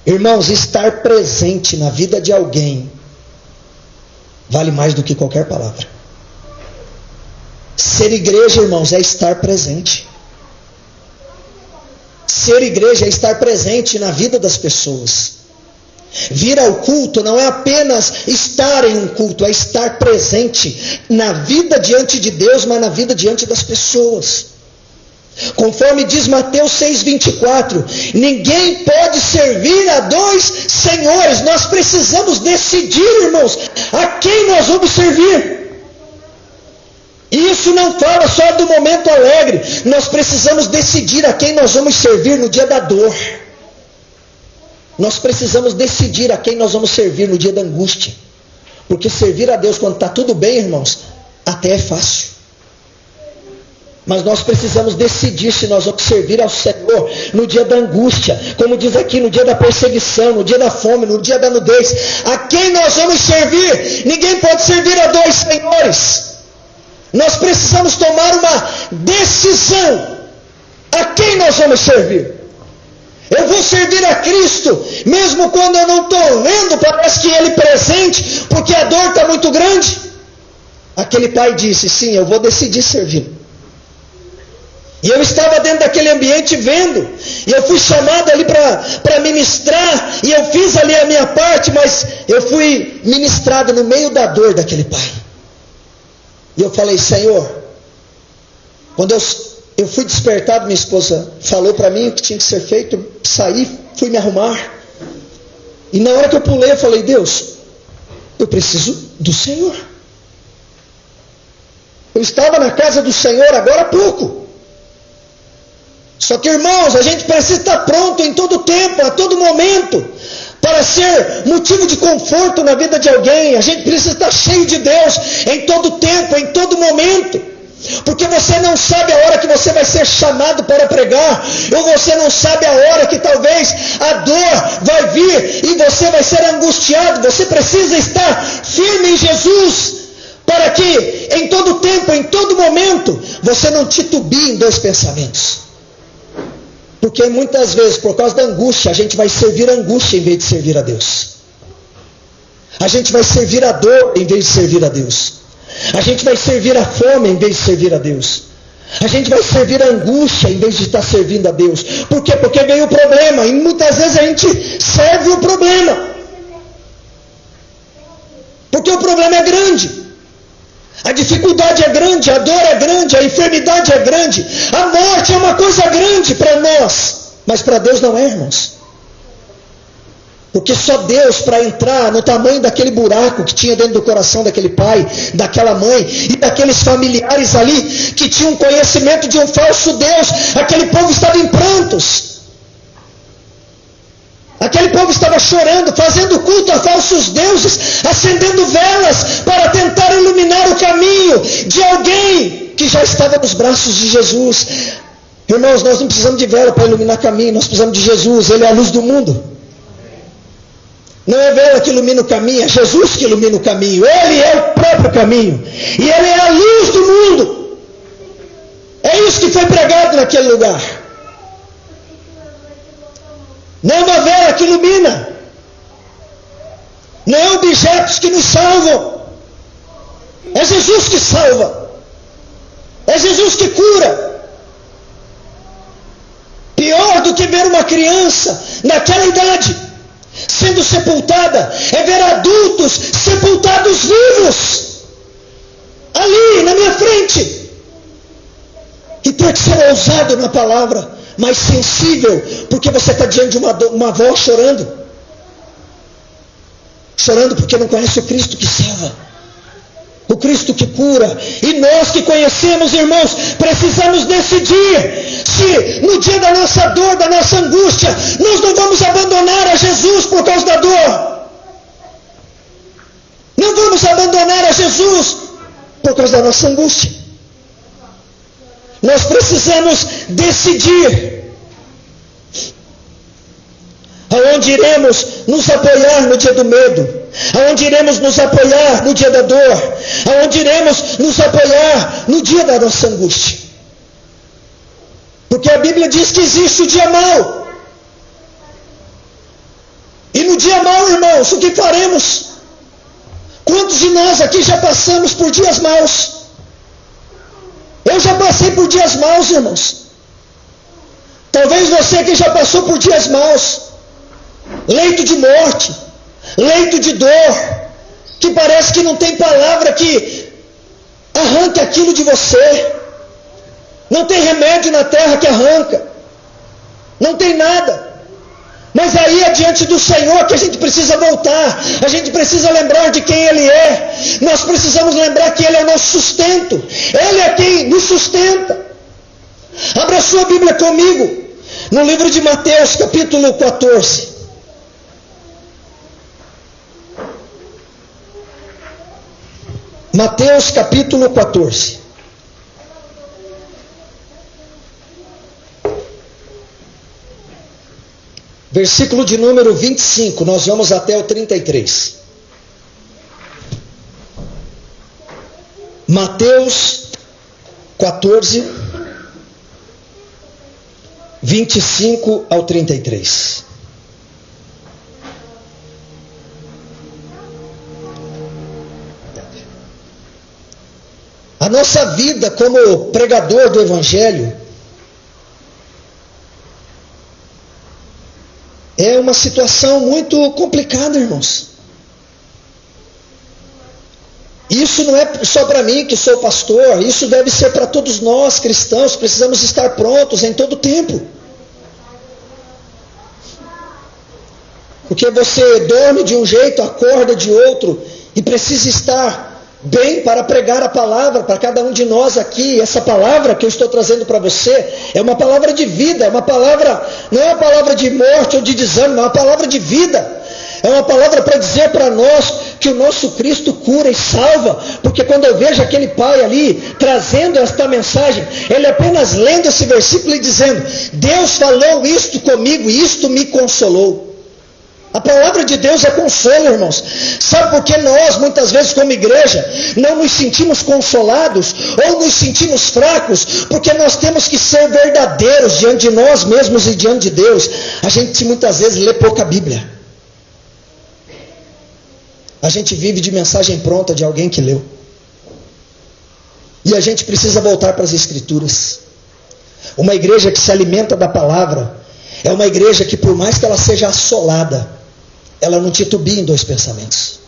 Irmãos, estar presente na vida de alguém vale mais do que qualquer palavra. Ser igreja, irmãos, é estar presente. Ser igreja é estar presente na vida das pessoas. Vir ao culto não é apenas estar em um culto, é estar presente na vida diante de Deus, mas na vida diante das pessoas. Conforme diz Mateus 6,24, ninguém pode servir a dois senhores. Nós precisamos decidir, irmãos, a quem nós vamos servir. E isso não fala só do momento alegre. Nós precisamos decidir a quem nós vamos servir no dia da dor. Nós precisamos decidir a quem nós vamos servir no dia da angústia. Porque servir a Deus quando está tudo bem, irmãos, até é fácil. Mas nós precisamos decidir se nós vamos servir ao Senhor no dia da angústia, como diz aqui, no dia da perseguição, no dia da fome, no dia da nudez. A quem nós vamos servir? Ninguém pode servir a dois senhores. Nós precisamos tomar uma decisão. A quem nós vamos servir? Eu vou servir a Cristo, mesmo quando eu não estou vendo, parece que Ele presente, porque a dor está muito grande. Aquele pai disse: sim, eu vou decidir servi-lo. E eu estava dentro daquele ambiente vendo, e eu fui chamado ali para ministrar, e eu fiz ali a minha parte, mas eu fui ministrado no meio da dor daquele pai. E eu falei: Senhor, quando eu fui despertado, minha esposa falou para mim o que tinha que ser feito, eu saí, fui me arrumar, e na hora que eu pulei, eu falei: Deus, eu preciso do Senhor. Eu estava na casa do Senhor agora há pouco. Só que, irmãos, a gente precisa estar pronto em todo tempo, a todo momento, para ser motivo de conforto na vida de alguém. A gente precisa estar cheio de Deus em todo tempo, em todo momento. Porque você não sabe a hora que você vai ser chamado para pregar, ou você não sabe a hora que talvez a dor vai vir e você vai ser angustiado. Você precisa estar firme em Jesus, para que em todo tempo, em todo momento, você não titubie em dois pensamentos. Porque muitas vezes, por causa da angústia, a gente vai servir a angústia em vez de servir a Deus. A gente vai servir a dor em vez de servir a Deus. A gente vai servir a fome em vez de servir a Deus. A gente vai servir a angústia em vez de estar servindo a Deus. Por quê? Porque veio o problema. E muitas vezes a gente serve o problema. Porque o problema é grande. A dificuldade é grande, a dor é grande, a enfermidade é grande, a morte é uma coisa grande para nós, mas para Deus não é, irmãos. Porque só Deus, para entrar no tamanho daquele buraco que tinha dentro do coração daquele pai, daquela mãe e daqueles familiares ali que tinham conhecimento de um falso Deus, aquele povo estava em prantos. Aquele povo estava chorando, fazendo culto a falsos deuses, acendendo velas para tentar iluminar o caminho de alguém que já estava nos braços de Jesus. Irmãos, nós não precisamos de vela para iluminar caminho, nós precisamos de Jesus. Ele é a luz do mundo. Não é vela que ilumina o caminho, é Jesus que ilumina o caminho. Ele é o próprio caminho. E Ele é a luz do mundo. É isso que foi pregado naquele lugar. Não é uma vela que ilumina. Não é objetos que nos salvam. É Jesus que salva. É Jesus que cura. Pior do que ver uma criança naquela idade sendo sepultada é ver adultos sepultados vivos ali na minha frente. E ter que ser ousado na palavra, mais sensível, porque você está diante de uma avó chorando porque não conhece o Cristo que salva, o Cristo que cura. E nós que conhecemos, irmãos, precisamos decidir se no dia da nossa dor, da nossa angústia, nós não vamos abandonar a Jesus por causa da dor. Não vamos abandonar a Jesus por causa da nossa angústia. Nós precisamos decidir aonde iremos nos apoiar no dia do medo, aonde iremos nos apoiar no dia da dor, aonde iremos nos apoiar no dia da nossa angústia. Porque a Bíblia diz que existe o dia mau. E no dia mau, irmãos, o que faremos? Quantos de nós aqui já passamos por dias maus? Eu já passei por dias maus, irmãos. Talvez você que já passou por dias maus, leito de morte, leito de dor, que parece que não tem palavra que arranque aquilo de você. Não tem remédio na terra que arranca. Não tem nada. Mas aí é diante do Senhor que a gente precisa voltar. A gente precisa lembrar de quem Ele é. Nós precisamos lembrar que Ele é o nosso sustento. Ele é quem nos sustenta. Abra sua Bíblia comigo no livro de Mateus, capítulo 14. Mateus, capítulo 14. Versículo de número 25, nós vamos até o 33. Mateus 14, 25 ao 33. A nossa vida como pregador do Evangelho é uma situação muito complicada, irmãos. Isso não é só para mim que sou pastor, isso deve ser para todos nós cristãos. Precisamos estar prontos em todo tempo. Porque você dorme de um jeito, acorda de outro, e precisa estar bem para pregar a palavra para cada um de nós aqui. Essa palavra que eu estou trazendo para você é uma palavra de vida, é uma palavra, não é uma palavra de morte ou de desânimo, é uma palavra de vida. É uma palavra para dizer para nós que o nosso Cristo cura e salva. Porque quando eu vejo aquele pai ali trazendo esta mensagem, ele apenas lendo esse versículo e dizendo: Deus falou isto comigo e isto me consolou. A palavra de Deus é consolo, irmãos. Sabe por que nós, muitas vezes como igreja, não nos sentimos consolados ou nos sentimos fracos? Porque nós temos que ser verdadeiros diante de nós mesmos e diante de Deus. A gente muitas vezes lê pouca Bíblia. A gente vive de mensagem pronta de alguém que leu. E a gente precisa voltar para as Escrituras. Uma igreja que se alimenta da palavra é uma igreja que, por mais que ela seja assolada, ela não titubia em dois pensamentos.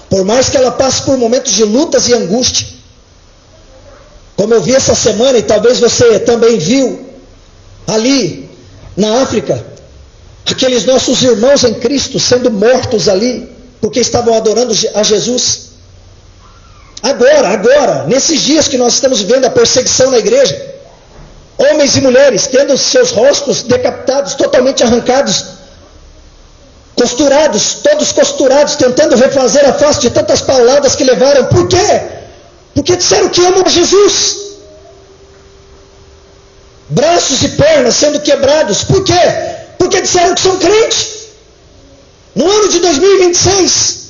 Por mais que ela passe por momentos de lutas e angústia, como eu vi essa semana, e talvez você também viu, ali na África, aqueles nossos irmãos em Cristo sendo mortos ali, porque estavam adorando a Jesus. Agora, nesses dias que nós estamos vivendo a perseguição na igreja, homens e mulheres tendo seus rostos decapitados, totalmente arrancados, costurados, todos costurados, tentando refazer a face de tantas pauladas que levaram. Por quê? Porque disseram que amam Jesus. Braços e pernas sendo quebrados. Por quê? Porque disseram que são crentes. No ano de 2026.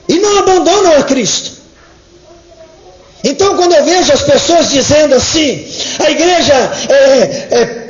E não abandonam a Cristo. Então, quando eu vejo as pessoas dizendo assim, a igreja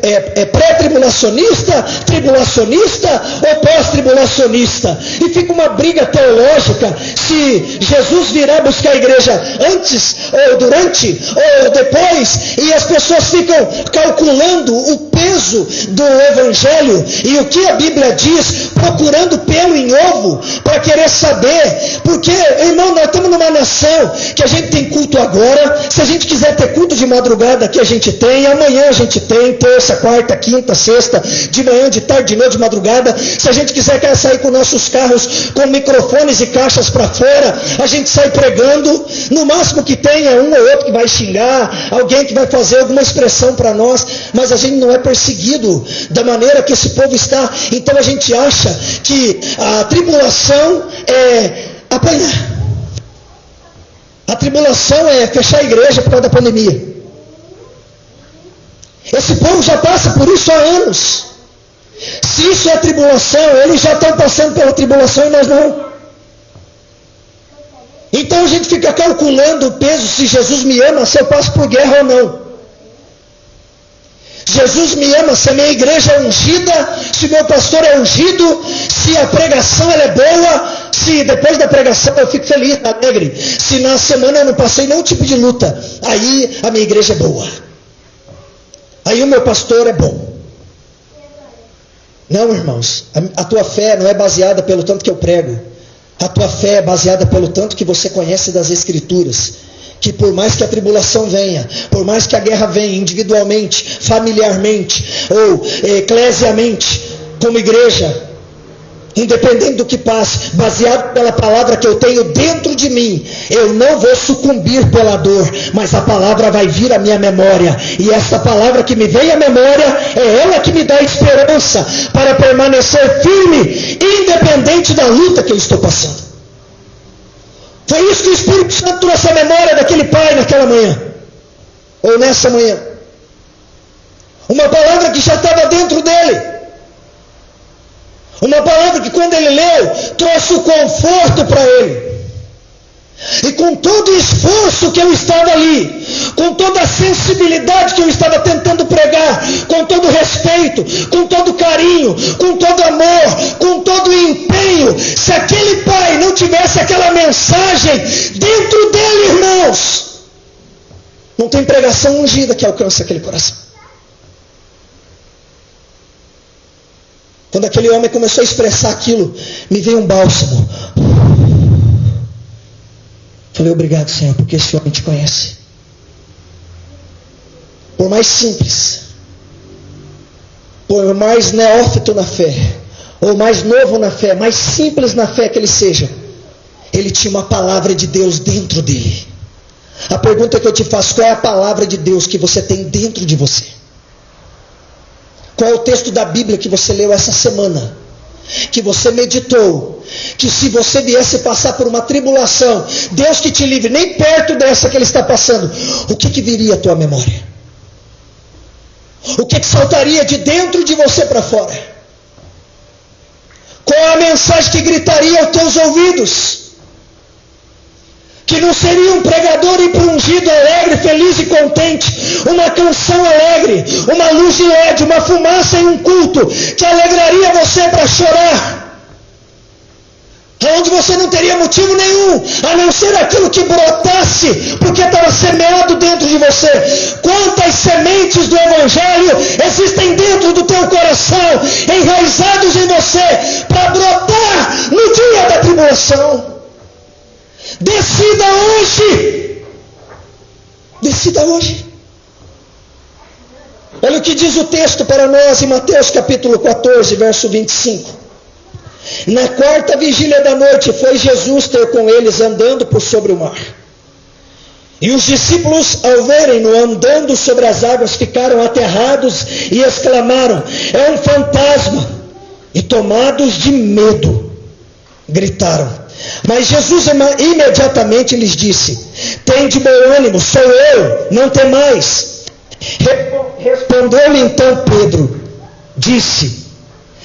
é pré-tribulacionista, tribulacionista ou pós-tribulacionista, e fica uma briga teológica se Jesus virá buscar a igreja antes, ou durante, ou depois, e as pessoas ficam calculando o peso do Evangelho e o que a Bíblia diz, procurando pelo em ovo para querer saber. Porque, irmão, nós estamos numa nação que a gente tem culto agora. Se a gente quiser ter culto de madrugada aqui, a gente tem. Amanhã a gente tem, terça, quarta, quinta, sexta, de manhã, de tarde, de noite, de madrugada. Se a gente quiser sair com nossos carros com microfones e caixas para fora, a gente sai pregando. No máximo que tem é um ou outro que vai xingar, alguém que vai fazer alguma expressão para nós, mas a gente não é perseguido da maneira que esse povo está. Então a gente acha que a tribulação é apanhar. A tribulação é fechar a igreja por causa da pandemia. Esse povo já passa por isso há anos. Se isso é tribulação, eles já estão passando pela tribulação e nós não. Então a gente fica calculando o peso, se Jesus me ama, se eu passo por guerra ou não. Jesus me ama, se a minha igreja é ungida, se o meu pastor é ungido, se a pregação ela é boa, se depois da pregação eu fico feliz, alegre, se na semana eu não passei nenhum tipo de luta, aí a minha igreja é boa, aí o meu pastor é bom. Não, irmãos, a tua fé não é baseada pelo tanto que eu prego, a tua fé é baseada pelo tanto que você conhece das Escrituras. Que por mais que a tribulação venha, por mais que a guerra venha individualmente, familiarmente ou eclesialmente, como igreja, independente do que passe, baseado pela palavra que eu tenho dentro de mim, eu não vou sucumbir pela dor, mas a palavra vai vir à minha memória, e essa palavra que me vem à memória, é ela que me dá esperança para permanecer firme, independente da luta que eu estou passando. Foi isso que o Espírito Santo trouxe à memória daquele pai naquela manhã, ou nessa manhã. Uma palavra que já estava dentro dele. Uma palavra que quando ele leu, trouxe o conforto para ele. E com todo o esforço que eu estava ali, com toda a sensibilidade que eu estava tentando pregar, com todo o respeito, com todo o carinho, com todo o amor, com todo o empenho, se aquele pai não tivesse aquela mensagem dentro dele, irmãos, não tem pregação ungida que alcance aquele coração. Quando aquele homem começou a expressar aquilo, me veio um bálsamo. Falei, obrigado, Senhor, porque esse homem te conhece. Por mais simples, por mais neófito na fé, ou mais novo na fé, mais simples na fé que ele seja, ele tinha uma palavra de Deus dentro dele. A pergunta que eu te faço, qual é a palavra de Deus que você tem dentro de você? Qual é o texto da Bíblia que você leu essa semana? Que você meditou, que se você viesse passar por uma tribulação, Deus que te livre, nem perto dessa que ele está passando, o que viria à tua memória? O que saltaria de dentro de você para fora? Qual a mensagem que gritaria aos teus ouvidos? Que não seria um pregador ungido, alegre, feliz e contente, uma canção alegre, uma luz de LED, uma fumaça em um culto, que alegraria você para chorar, onde você não teria motivo nenhum, a não ser aquilo que brotasse, porque estava semeado dentro de você. Quantas sementes do Evangelho existem dentro do teu coração, enraizados em você, para brotar no dia da tribulação? Decida hoje. Decida hoje. Olha o que diz o texto para nós em Mateus capítulo 14, verso 25. Na quarta vigília da noite foi Jesus ter com eles andando por sobre o mar. E os discípulos, ao verem-no andando sobre as águas, ficaram aterrados e exclamaram: é um fantasma! E tomados de medo, gritaram. Mas Jesus imediatamente lhes disse: tende bom ânimo, sou eu, não temais. Respondeu-lhe então Pedro, disse: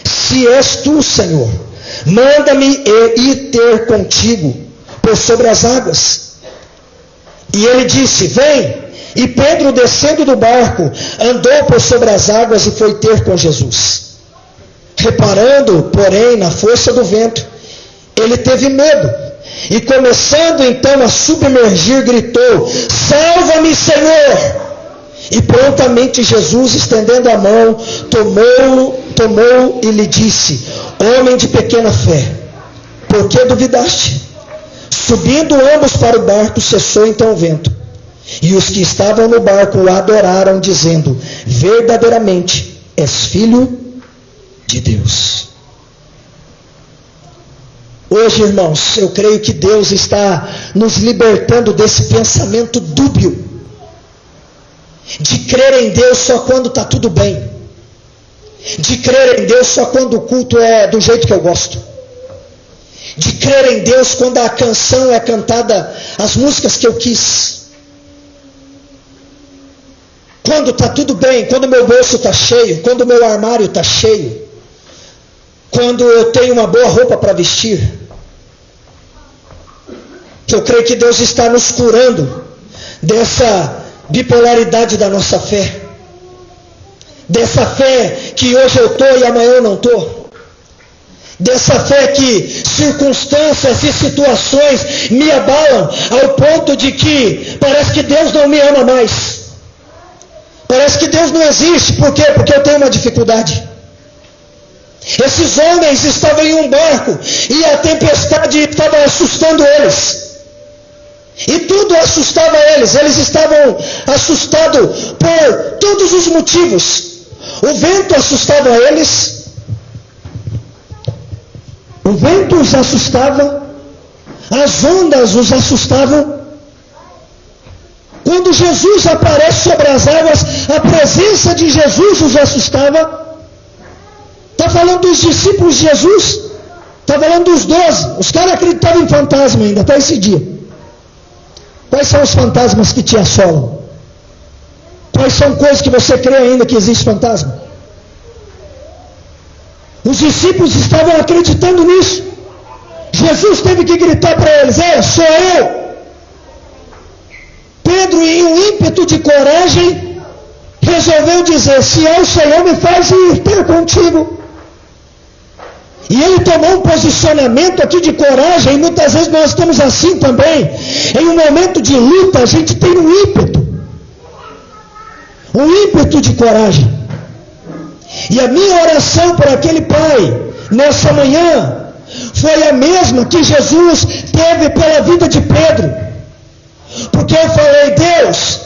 se és tu, Senhor, manda-me ir ter contigo por sobre as águas. E ele disse: vem. E Pedro, descendo do barco, andou por sobre as águas e foi ter com Jesus. Reparando, porém, na força do vento, ele teve medo, e começando então a submergir, gritou: salva-me, Senhor! E prontamente Jesus, estendendo a mão, tomou e lhe disse: homem de pequena fé, por que duvidaste? Subindo ambos para o barco, cessou então o vento, e os que estavam no barco o adoraram, dizendo: verdadeiramente és filho de Deus. Hoje, irmãos, eu creio que Deus está nos libertando desse pensamento dúbio, de crer em Deus só quando está tudo bem, de crer em Deus só quando o culto é do jeito que eu gosto, de crer em Deus quando a canção é cantada, as músicas que eu quis, quando está tudo bem, quando o meu bolso está cheio, quando o meu armário está cheio, quando eu tenho uma boa roupa para vestir. Eu creio que Deus está nos curando dessa bipolaridade da nossa fé. Dessa fé que hoje eu estou e amanhã eu não estou. Dessa fé que circunstâncias e situações me abalam ao ponto de que parece que Deus não me ama mais. Parece que Deus não existe. Por quê? Porque eu tenho uma dificuldade. Esses homens estavam em um barco e a tempestade estava assustando eles. E tudo assustava eles. Eles estavam assustados por todos os motivos. O vento assustava eles. O vento os assustava. As ondas os assustavam. Quando Jesus aparece sobre as águas, a presença de Jesus os assustava. Está falando dos discípulos de Jesus? Está falando dos 12. Os caras acreditavam em fantasma ainda, até esse dia. Quais são os fantasmas que te assolam? Quais são coisas que você crê ainda que existe fantasma? Os discípulos estavam acreditando nisso. Jesus teve que gritar para eles: sou eu. Pedro, em um ímpeto de coragem, resolveu dizer: se é o Senhor, me faz ir ter contigo. E ele tomou um posicionamento aqui de coragem, e muitas vezes nós estamos assim também. Em um momento de luta, a gente tem um ímpeto de coragem. E a minha oração por aquele pai, nessa manhã, foi a mesma que Jesus teve pela vida de Pedro. Porque eu falei: Deus,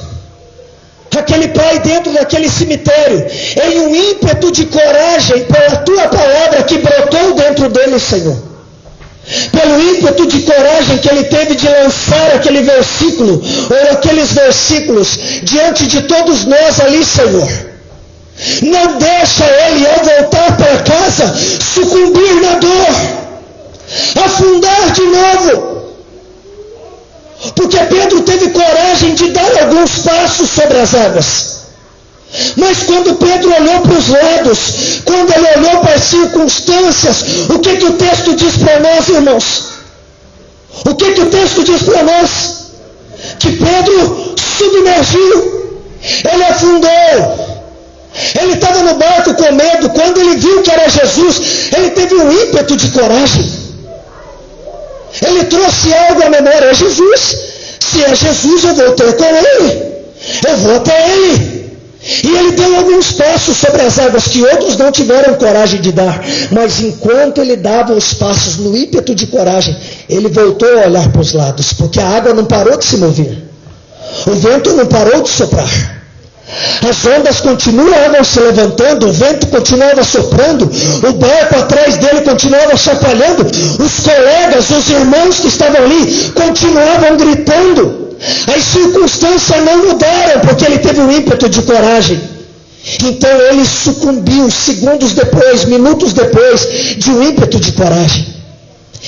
aquele pai dentro daquele cemitério, em um ímpeto de coragem pela tua palavra que brotou dentro dele, Senhor, pelo ímpeto de coragem que ele teve de lançar aquele versículo, ou aqueles versículos, diante de todos nós ali, Senhor, não deixa ele, ao voltar para casa, sucumbir na dor, afundar de novo. Porque Pedro teve coragem de dar alguns passos sobre as águas. Mas quando Pedro olhou para os lados, quando ele olhou para as circunstâncias, o que o texto diz para nós, irmãos? O que o texto diz para nós? Que Pedro submergiu, ele afundou. Ele estava no barco com medo. Quando ele viu que era Jesus, ele teve um ímpeto de coragem. Ele trouxe algo à memória: é Jesus. Se é Jesus, eu vou ter com ele. Eu vou até ele. E ele deu alguns passos sobre as águas que outros não tiveram coragem de dar. Mas enquanto ele dava os passos no ímpeto de coragem, ele voltou a olhar para os lados, porque a água não parou de se mover. O vento não parou de soprar. As ondas continuavam se levantando, o vento continuava soprando, o barco atrás dele continuava chacoalhando, os colegas, os irmãos que estavam ali continuavam gritando. As circunstâncias não mudaram, porque ele teve um ímpeto de coragem. Então ele sucumbiu segundos depois, minutos depois, de um ímpeto de coragem.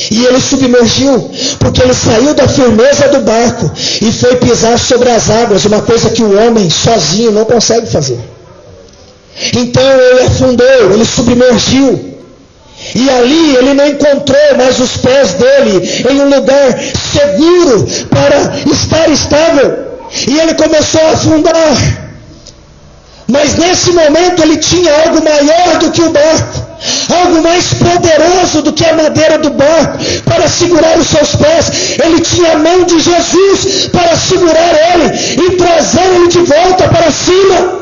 E ele submergiu, porque ele saiu da firmeza do barco e foi pisar sobre as águas, uma coisa que o homem sozinho não consegue fazer. Então ele afundou, ele submergiu. E ali ele não encontrou mais os pés dele em um lugar seguro para estar estável. E ele começou a afundar. Mas nesse momento ele tinha algo maior do que o barco, algo mais poderoso do que a madeira do barco para segurar os seus pés. Ele tinha a mão de Jesus para segurar ele e trazer ele de volta para cima.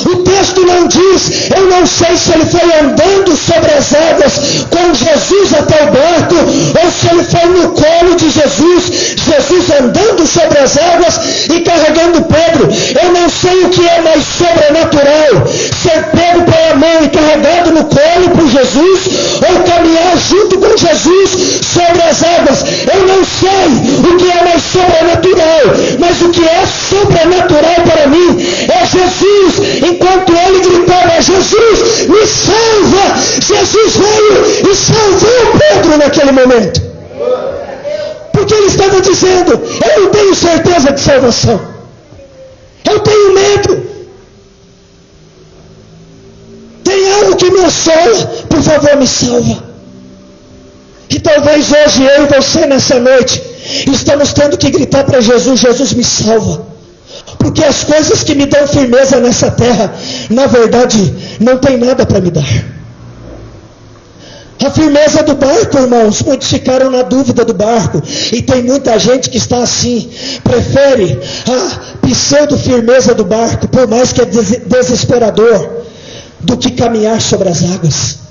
O texto não diz, eu não sei se ele foi andando sobre as águas com Jesus até o barco, ou se ele foi no colo de Jesus, Jesus andando sobre as águas e carregando Pedro. Eu não sei o que é mais sobrenatural, ser pego pela mão e carregado no colo por Jesus, ou caminhar junto com Jesus sobre as águas. Eu não sei o que é mais sobrenatural, mas o que é sobrenatural para mim é Jesus. Enquanto ele gritava: Jesus, me salva! Jesus veio e salvou Pedro naquele momento. Porque ele estava dizendo: eu não tenho certeza de salvação, eu tenho medo. Tem algo que me assola, Por favor, me salva. E talvez hoje eu e você nessa noite estamos tendo que gritar para Jesus: Jesus, me salva. Porque as coisas que me dão firmeza nessa terra, na verdade, não tem nada para me dar. A firmeza do barco, irmãos, muitos ficaram na dúvida do barco, e tem muita gente que está assim, prefere a pseudo-firmeza do barco, por mais que é desesperador, do que caminhar sobre as águas.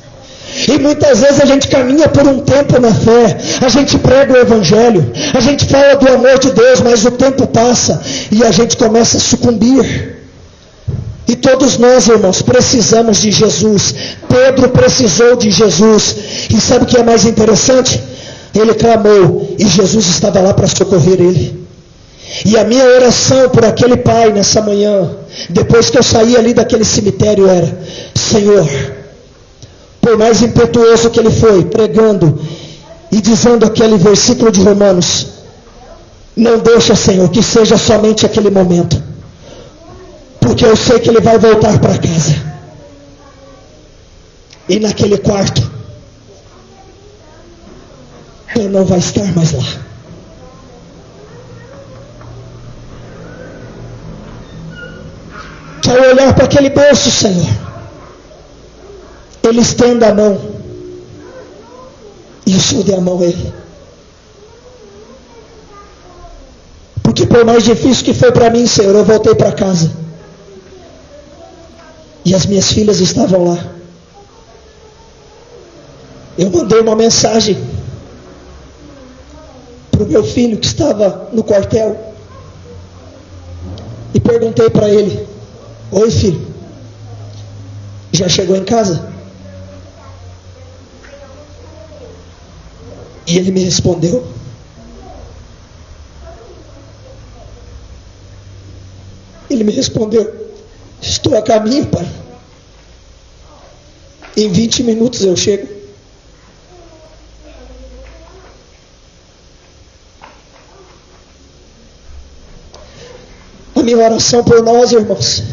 E muitas vezes a gente caminha por um tempo na fé, a gente prega o Evangelho, a gente fala do amor de Deus, mas o tempo passa e a gente começa a sucumbir. E todos nós, irmãos, precisamos de Jesus. Pedro precisou de Jesus. E sabe o que é mais interessante? Ele clamou e Jesus estava lá para socorrer ele. E a minha oração por aquele pai nessa manhã, depois que eu saí ali daquele cemitério, era: Senhor, por mais impetuoso que ele foi, pregando e dizendo aquele versículo de Romanos, não deixa, Senhor, que seja somente aquele momento, porque eu sei que ele vai voltar para casa, e naquele quarto eu não vai estar mais lá. Ao olhar para aquele berço, Senhor, ele estende a mão e o Senhor dê a mão a ele. Porque por mais difícil que foi para mim, Senhor, eu voltei para casa e as minhas filhas estavam lá. Eu mandei uma mensagem para o meu filho que estava no quartel e perguntei para ele: oi, filho, já chegou em casa? E ele me respondeu: estou a caminho, pai. Em 20 minutos eu chego. A minha oração por nós, irmãos,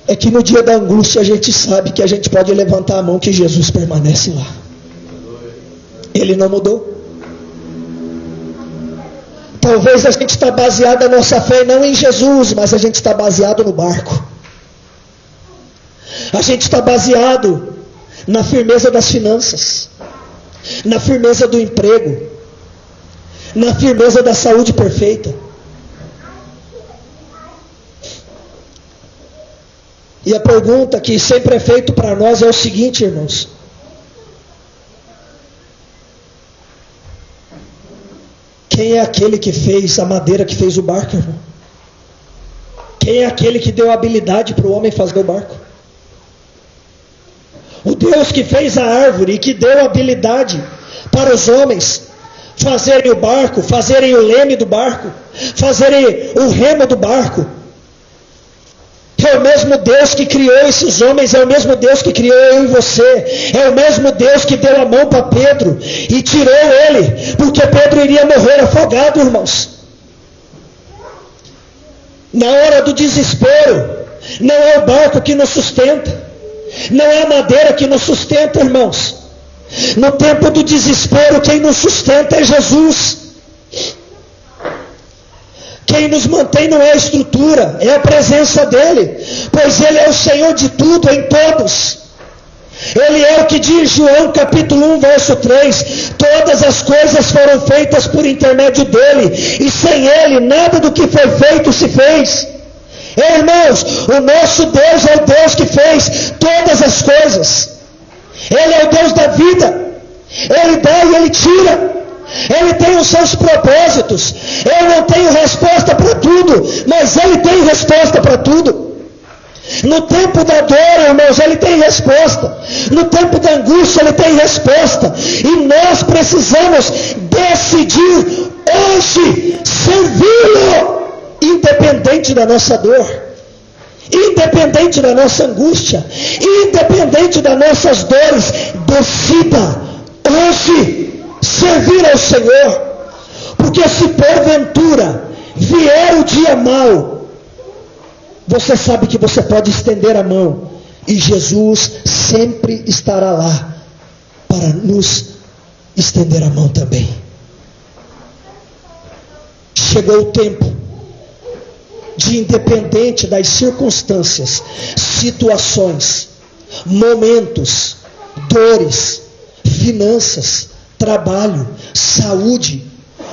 é que no dia da angústia a gente sabe que a gente pode levantar a mão, que Jesus permanece lá. Ele não mudou. Talvez a gente está baseado a nossa fé não em Jesus, mas a gente está baseado no barco. A gente está baseado na firmeza das finanças, na firmeza do emprego, na firmeza da saúde perfeita. E a pergunta que sempre é feita para nós é o seguinte, irmãos: quem é aquele que fez a madeira, que fez o barco, irmão? Quem é aquele que deu a habilidade para o homem fazer o barco? O Deus que fez a árvore e que deu a habilidade para os homens fazerem o barco, fazerem o leme do barco, fazerem o remo do barco. É o mesmo Deus que criou esses homens, é o mesmo Deus que criou eu e você, é o mesmo Deus que deu a mão para Pedro e tirou ele, porque Pedro iria morrer afogado, irmãos. Na hora do desespero, não é o barco que nos sustenta, não é a madeira que nos sustenta, irmãos. No tempo do desespero, quem nos sustenta é Jesus. Quem nos mantém não é a estrutura, é a presença dele, pois ele é o Senhor de tudo, em todos. Ele é o que diz João capítulo 1, verso 3, todas as coisas foram feitas por intermédio dele, e sem ele nada do que foi feito se fez. Irmãos, o nosso Deus é o Deus que fez todas as coisas. Ele é o Deus da vida, ele dá e ele tira. Ele tem os seus propósitos. Eu não tenho resposta para tudo, mas ele tem resposta para tudo. No tempo da dor, irmãos, ele tem resposta. No tempo da angústia, ele tem resposta. E nós precisamos decidir hoje servi-lo, independente da nossa dor, independente da nossa angústia, independente das nossas dores. Decida hoje servir ao Senhor, porque se porventura vier o dia mau, você sabe que você pode estender a mão E Jesus sempre estará lá para nos estender a mão também. Chegou o tempo de, independente das circunstâncias, situações, momentos, dores, finanças, trabalho, saúde,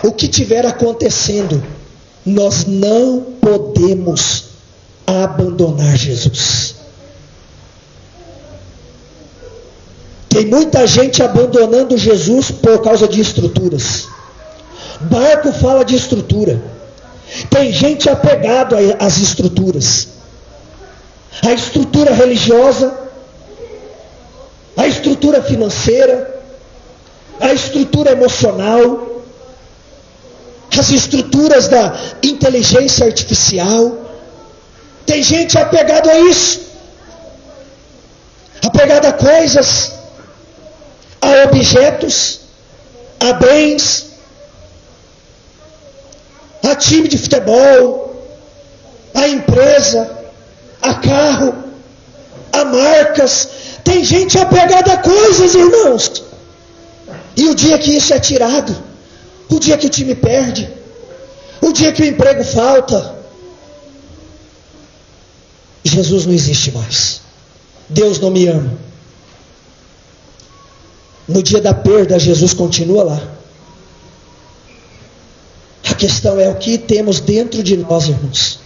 o que estiver acontecendo, nós não podemos abandonar Jesus. Tem muita gente abandonando Jesus por causa de estruturas. Barco fala de estrutura. Tem gente apegado às estruturas. A estrutura religiosa, a estrutura financeira, a estrutura emocional, as estruturas da inteligência artificial. Tem gente apegado a isso, apegado a coisas, a objetos, a bens, a time de futebol, a empresa, a carro, a marcas. Tem gente apegada a coisas, irmãos. E o dia que isso é tirado, o dia que o time perde, o dia que o emprego falta, Jesus não existe mais. Deus não me ama. No dia da perda, Jesus continua lá. A questão é o que temos dentro de nós, irmãos.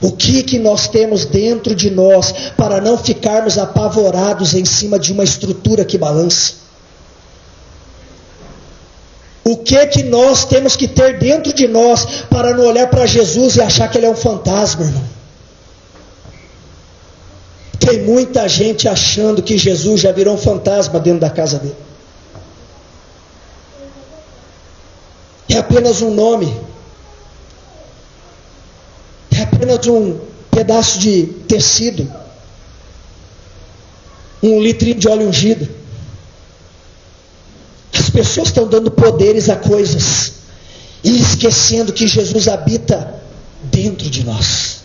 O que nós temos dentro de nós para não ficarmos apavorados em cima de uma estrutura que balança? O que nós temos que ter dentro de nós para não olhar para Jesus e achar que Ele é um fantasma, irmão? Tem muita gente achando que Jesus já virou um fantasma dentro da casa dele. É apenas um nome. É apenas um pedaço de tecido. Um litrinho de óleo ungido. As pessoas estão dando poderes a coisas e esquecendo que Jesus habita dentro de nós.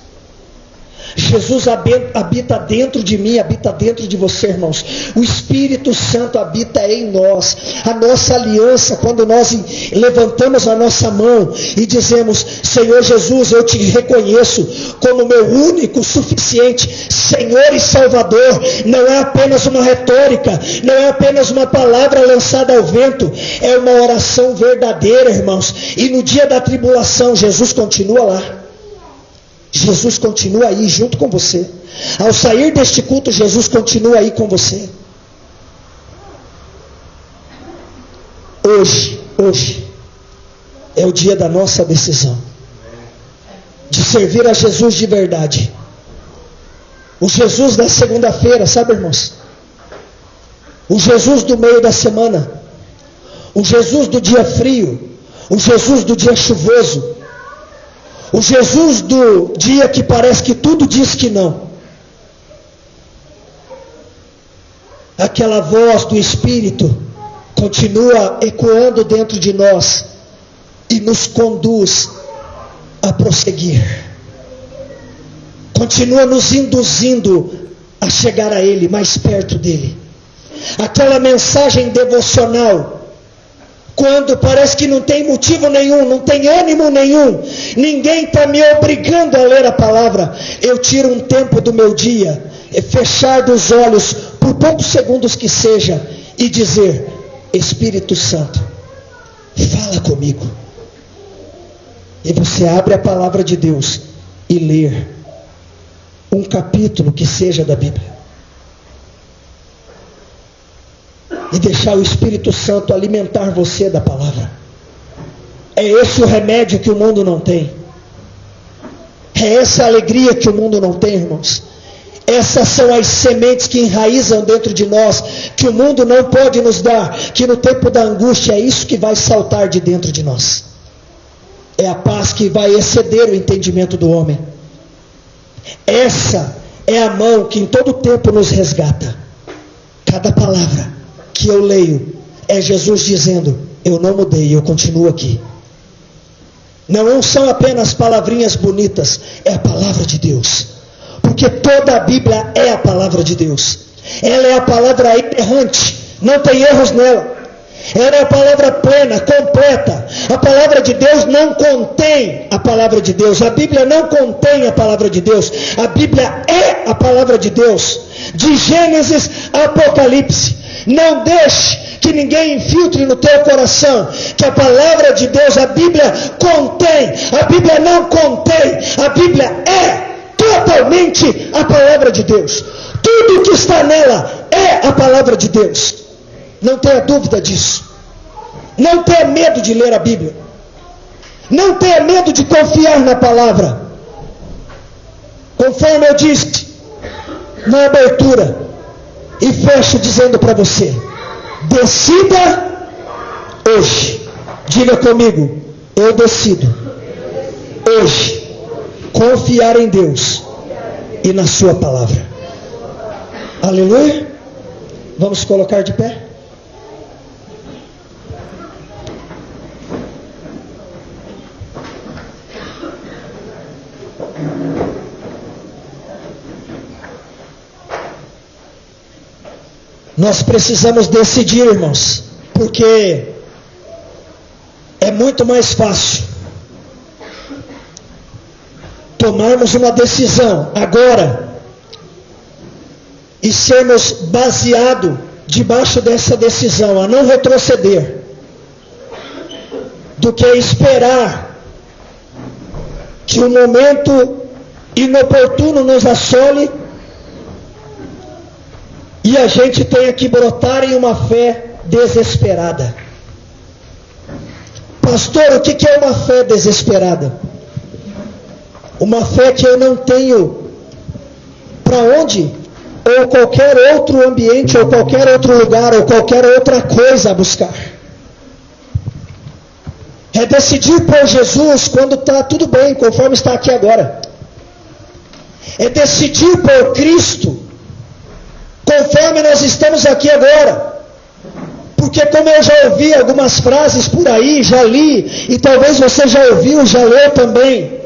Jesus habita dentro de mim, habita dentro de você, irmãos. O Espírito Santo habita em nós. A nossa aliança, quando nós levantamos a nossa mão e dizemos: Senhor Jesus, eu te reconheço como meu único, suficiente Senhor e Salvador. Não é apenas uma retórica, não é apenas uma palavra lançada ao vento, é uma oração verdadeira, irmãos. E no dia da tribulação, Jesus continua lá. Jesus continua aí junto com você. Ao sair deste culto, Jesus continua aí com você. Hoje é o dia da nossa decisão de servir a Jesus de verdade. O Jesus da segunda-feira, sabe, irmãos? O Jesus do meio da semana, o Jesus do dia frio, o Jesus do dia chuvoso, o Jesus do dia que parece que tudo diz que não. Aquela voz do Espírito continua ecoando dentro de nós e nos conduz a prosseguir. Continua nos induzindo a chegar a Ele, mais perto dEle. Aquela mensagem devocional, quando parece que não tem motivo nenhum, não tem ânimo nenhum, ninguém está me obrigando a ler a palavra, eu tiro um tempo do meu dia, fechar os olhos, por poucos segundos que seja, e dizer: Espírito Santo, fala comigo. E você abre a palavra de Deus e lê um capítulo que seja da Bíblia. E deixar o Espírito Santo alimentar você da palavra. É esse o remédio que o mundo não tem. É essa a alegria que o mundo não tem, irmãos. Essas são as sementes que enraizam dentro de nós, que o mundo não pode nos dar, que no tempo da angústia é isso que vai saltar de dentro de nós. É a paz que vai exceder o entendimento do homem. Essa é a mão que em todo tempo nos resgata. Cada palavra que eu leio é Jesus dizendo: eu não mudei, eu continuo aqui. Não são apenas palavrinhas bonitas, é a palavra de Deus. porque toda a Bíblia é a palavra de Deus. Ela é a palavra inerrante, não tem erros nela. Ela é a palavra plena, completa. A palavra de Deus não contém a palavra de Deus. A Bíblia não contém a palavra de Deus. A Bíblia é a palavra de Deus. De Gênesis a Apocalipse. Não deixe que ninguém infiltre no teu coração que a palavra de Deus, a Bíblia contém. A Bíblia não contém. A Bíblia é totalmente a palavra de Deus. Tudo que está nela é a palavra de Deus. Não tenha dúvida disso. Não tenha medo de ler a Bíblia. Não tenha medo de confiar na palavra. Conforme eu disse na abertura, e fecho dizendo para você: decida hoje. Diga comigo: eu decido hoje confiar em Deus e na sua palavra. Aleluia. Vamos colocar de pé. Nós precisamos decidir, irmãos, porque é muito mais fácil tomarmos uma decisão agora e sermos baseados debaixo dessa decisão, a não retroceder, do que esperar que um momento inoportuno nos assole e a gente tenha que brotar em uma fé desesperada. Pastor, o que é uma fé desesperada? Uma fé que eu não tenho para onde, ou qualquer outro ambiente, ou qualquer outro lugar, ou qualquer outra coisa a buscar. É decidir por Jesus quando está tudo bem, conforme está aqui agora. É decidir por Cristo conforme nós estamos aqui agora. Porque como eu já ouvi algumas frases por aí, já li, e talvez você já ouviu, já leu também,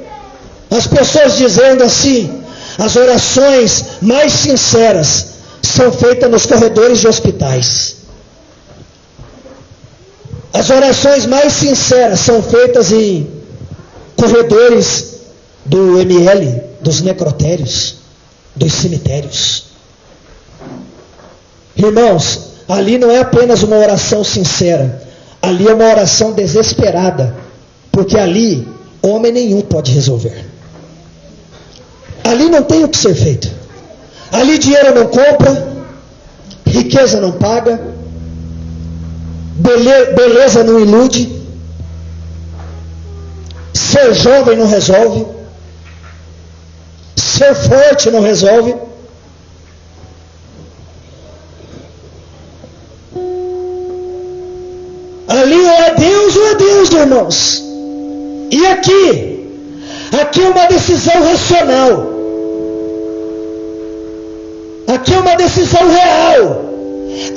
as pessoas dizendo assim: as orações mais sinceras são feitas nos corredores de hospitais. As orações mais sinceras são feitas em corredores do ML, dos necrotérios, dos cemitérios. Irmãos, ali não é apenas uma oração sincera, ali é uma oração desesperada, porque ali homem nenhum pode resolver. Ali não tem o que ser feito. Ali dinheiro não compra, riqueza não paga, beleza não ilude, ser jovem não resolve, ser forte não resolve. Ali ou é Deus, irmãos. E aqui é uma decisão racional. Aqui é uma decisão real.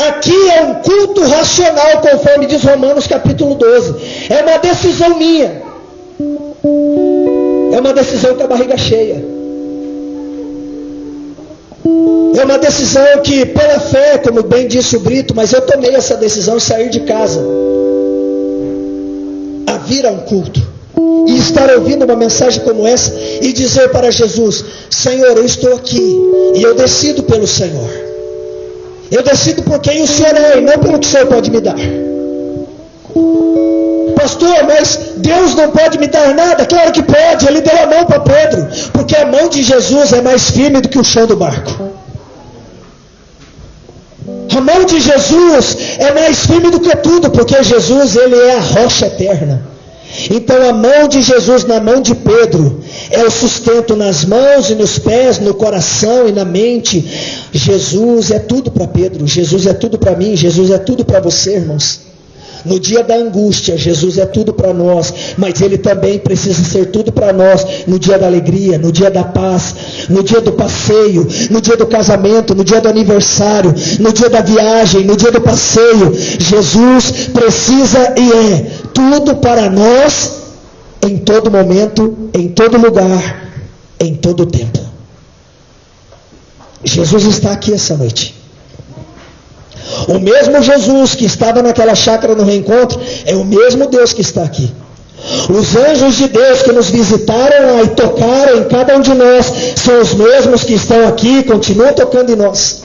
Aqui é um culto racional, conforme diz Romanos capítulo 12. É uma decisão minha. É uma decisão com a barriga cheia. É uma decisão que, pela fé, como bem disse o Brito, mas eu tomei essa decisão de sair de casa a vir a um culto e estar ouvindo uma mensagem como essa e dizer para Jesus: Senhor, eu estou aqui e eu decido pelo Senhor. Eu decido por quem o Senhor é e não pelo que o Senhor pode me dar. Pastor, mas Deus não pode me dar nada? Claro que pode. Ele deu a mão para Pedro, porque a mão de Jesus é mais firme do que o chão do barco. A mão de Jesus é mais firme do que tudo, porque Jesus, ele é a rocha eterna. Então a mão de Jesus na mão de Pedro é o sustento nas mãos e nos pés, no coração e na mente. Jesus é tudo para Pedro, Jesus é tudo para mim, Jesus é tudo para você, irmãos. No dia da angústia, Jesus é tudo para nós, mas Ele também precisa ser tudo para nós no dia da alegria, no dia da paz, no dia do passeio, no dia do casamento, no dia do aniversário, no dia da viagem, no dia do passeio. Jesus precisa e é tudo para nós, em todo momento, em todo lugar, em todo tempo. Jesus está aqui essa noite. O mesmo Jesus que estava naquela chácara no reencontro é o mesmo Deus que está aqui. Os anjos de Deus que nos visitaram e tocaram em cada um de nós são os mesmos que estão aqui e continuam tocando em nós.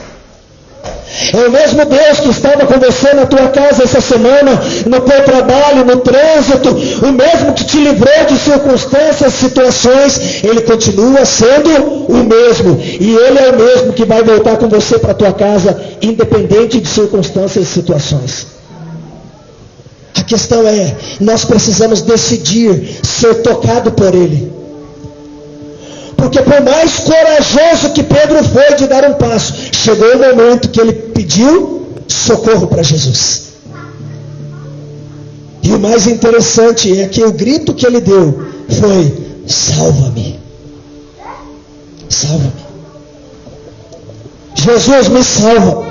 É o mesmo Deus que estava com você na tua casa essa semana, no teu trabalho, no trânsito, o mesmo que te livrou de circunstâncias, situações, Ele continua sendo o mesmo. E Ele é o mesmo que vai voltar com você para a tua casa, independente de circunstâncias e situações. A questão é, nós precisamos decidir ser tocado por Ele. Porque por mais corajoso que Pedro foi de dar um passo, chegou o momento que ele pediu socorro para Jesus. E o mais interessante é que o grito que ele deu foi: salva-me, salva-me. Jesus, me salva,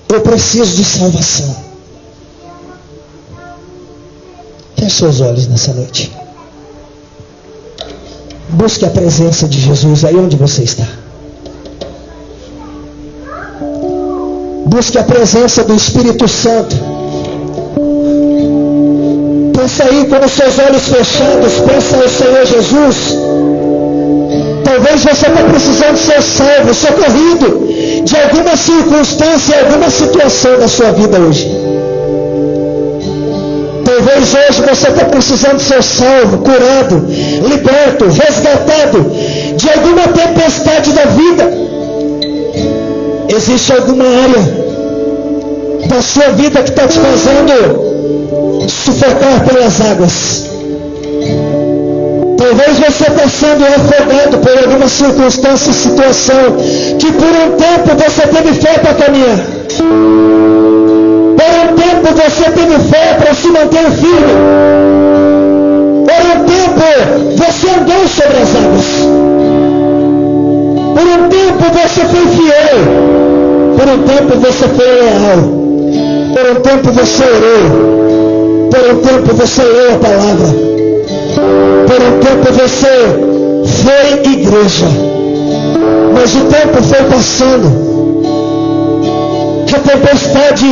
eu preciso de salvação. Feche seus olhos nessa noite. Busque a presença de Jesus aí onde você está. Busque a presença do Espírito Santo. Peça aí com os seus olhos fechados, peça ao Senhor Jesus. Talvez você está precisando ser salvo, socorrido de alguma circunstância, alguma situação da sua vida hoje. Talvez hoje você está precisando ser salvo, curado, liberto, resgatado de alguma tempestade da vida. Existe alguma área da sua vida que está te fazendo sufocar pelas águas. Talvez você está sendo afogado por alguma circunstância e situação que por um tempo você teve fé para caminhar. Por um tempo você teve fé para se manter firme. Por um tempo você andou sobre as águas. Por um tempo você foi fiel. Por um tempo você foi leal. Por um tempo você orou. Por um tempo você leu a palavra. Por um tempo você foi igreja. Mas o tempo foi passando. A tempestade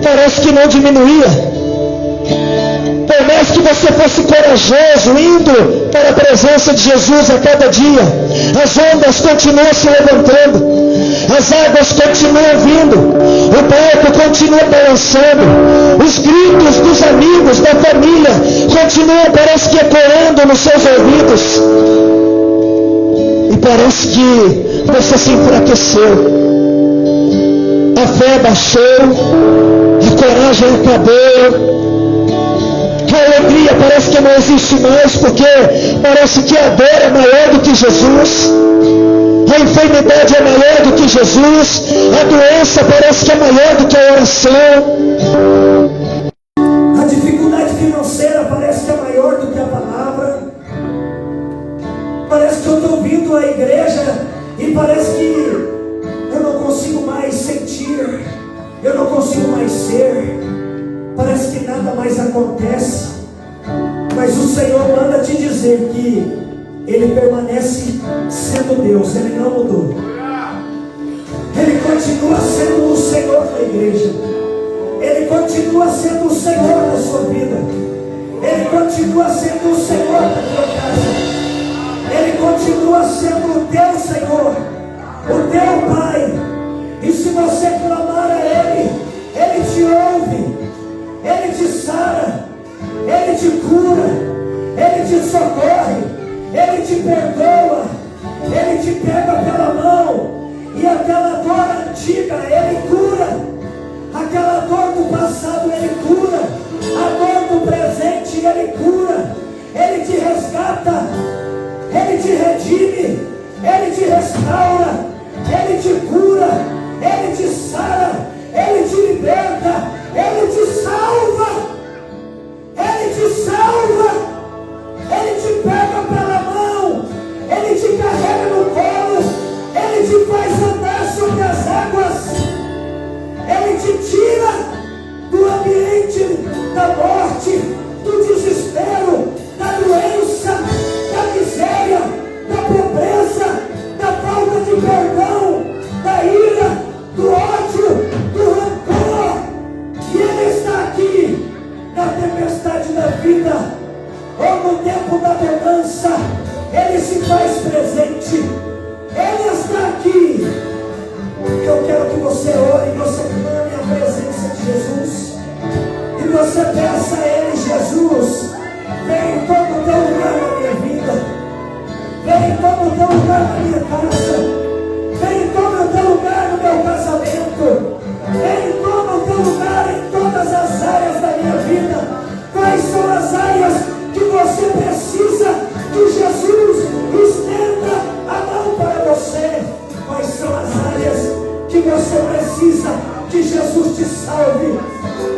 parece que não diminuía. Por mais que você fosse corajoso, indo para a presença de Jesus a cada dia, as ondas continuam se levantando, as águas continuam vindo, o barco continua balançando, os gritos dos amigos, da família, continuam, parece que ecoando nos seus ouvidos, e parece que você se enfraqueceu. A fé baixou, a coragem acabou, a alegria parece que não existe mais, porque parece que a dor é maior do que Jesus, a enfermidade é maior do que Jesus, a doença parece que é maior do que a oração, a dificuldade financeira parece que é maior do que a palavra. Parece que eu estou vindo à igreja e parece que eu não consigo mais sentir, eu não consigo mais ser, parece que nada mais acontece, mas o Senhor manda te dizer que Ele permanece sendo Deus, Ele não mudou, Ele continua sendo o Senhor da igreja, Ele continua sendo o Senhor da sua vida, Ele continua sendo o Senhor da tua casa, Ele continua sendo o teu Senhor, o teu Pai. E se você clamar a Ele, Ele te ouve, Ele te sara, Ele te cura, Ele te socorre, Ele te perdoa, Ele te pega pela mão, e aquela dor antiga Ele cura, aquela dor do passado Ele cura, a dor do presente Ele cura, Ele te resgata, Ele te redime, Ele te restaura, Ele te cura, Ele te sara, Ele te liberta, Ele te salva, Ele te salva, Ele te pega pela mão, Ele te carrega no colo, Ele te faz andar sobre as águas, Ele te tira do ambiente da morte, do desespero, da doença, da miséria, da pobreza, da falta de perdão, que você precisa que Jesus te salve,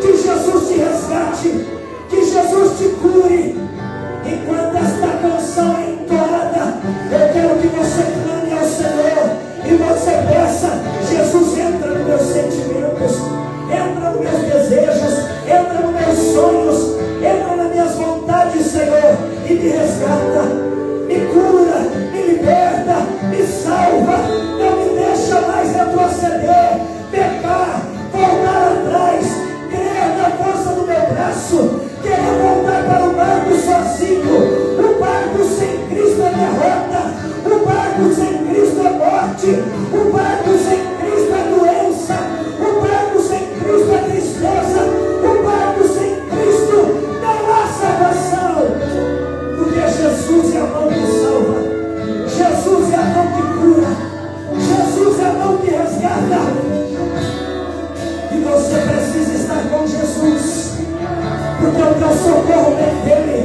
que Jesus te resgate, que Jesus te cure. Enquanto esta canção é entoada, eu quero que você clame ao Senhor e você peça: Jesus, entra nos meus sentimentos, entra nos meus desejos, entra nos meus sonhos, entra nas minhas vontades, Senhor, e me resgata, me cura, me liberta, me salva, não me deixa mais retroceder, pecar, voltar atrás, crer na força do meu braço, querer voltar para o barco sozinho. O barco sem Cristo é derrota, o barco sem Cristo é morte, o barco sem Cristo é doença, o barco sem Cristo é tristeza, o barco sem Cristo não há salvação, porque Jesus é a mão que salva, Jesus é a mão que cura, Jesus é a mão que resgata. E você precisa estar com Jesus, porque o teu socorro vem dele.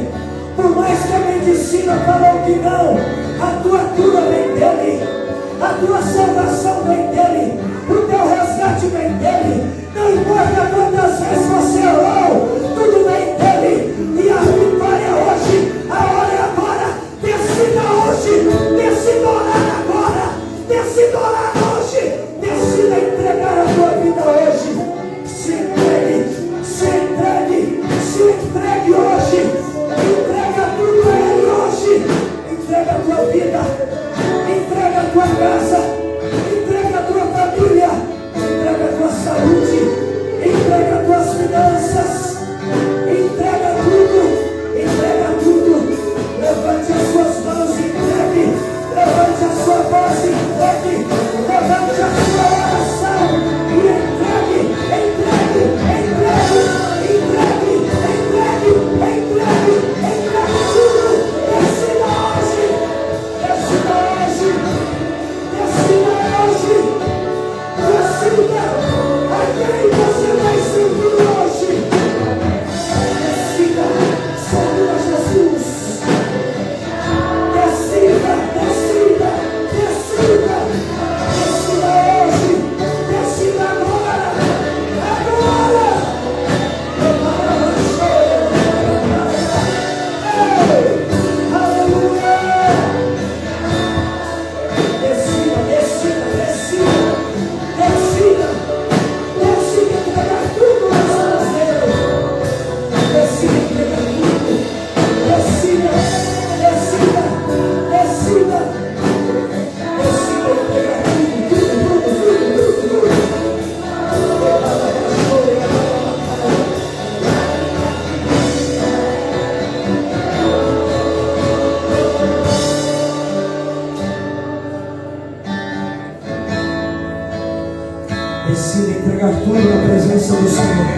Por mais que a medicina falou que não, a tua cura vem dele, a tua salvação vem dele, o teu resgate vem dele. Não importa quantas vezes você orou, tudo vem dele. E a vitória hoje, a hora é agora. Decida hoje, decida orar agora, decida orar hoje, decida entregar a tua vida hoje. Se entregue, se entregue, se entregue hoje. Entrega tudo a Ele hoje. Entrega a tua vida, entrega a tua casa, entrega a tua família, entrega a tua saúde, entrega as tuas finanças, entrega tudo, entrega tudo. Levante as suas mãos e entregue, levante a sua voz e entregue, levante a sua oração e entregue, entregue, entregue, entregue, entregue, entregue, entregue tudo. Decida hoje, decida hoje, decida hoje, decida a quem você vai servir hoje. Decida servir a Jesus. Decida, decida, decida, decida hoje, decida agora, agora. Aleluia. Decida, decida, decida, decida, decida entregar tudo nas mãos dele. Decida entregar tudo, decida, decida, decida, decida entregar tudo. Decida entregar tudo na presença do Senhor.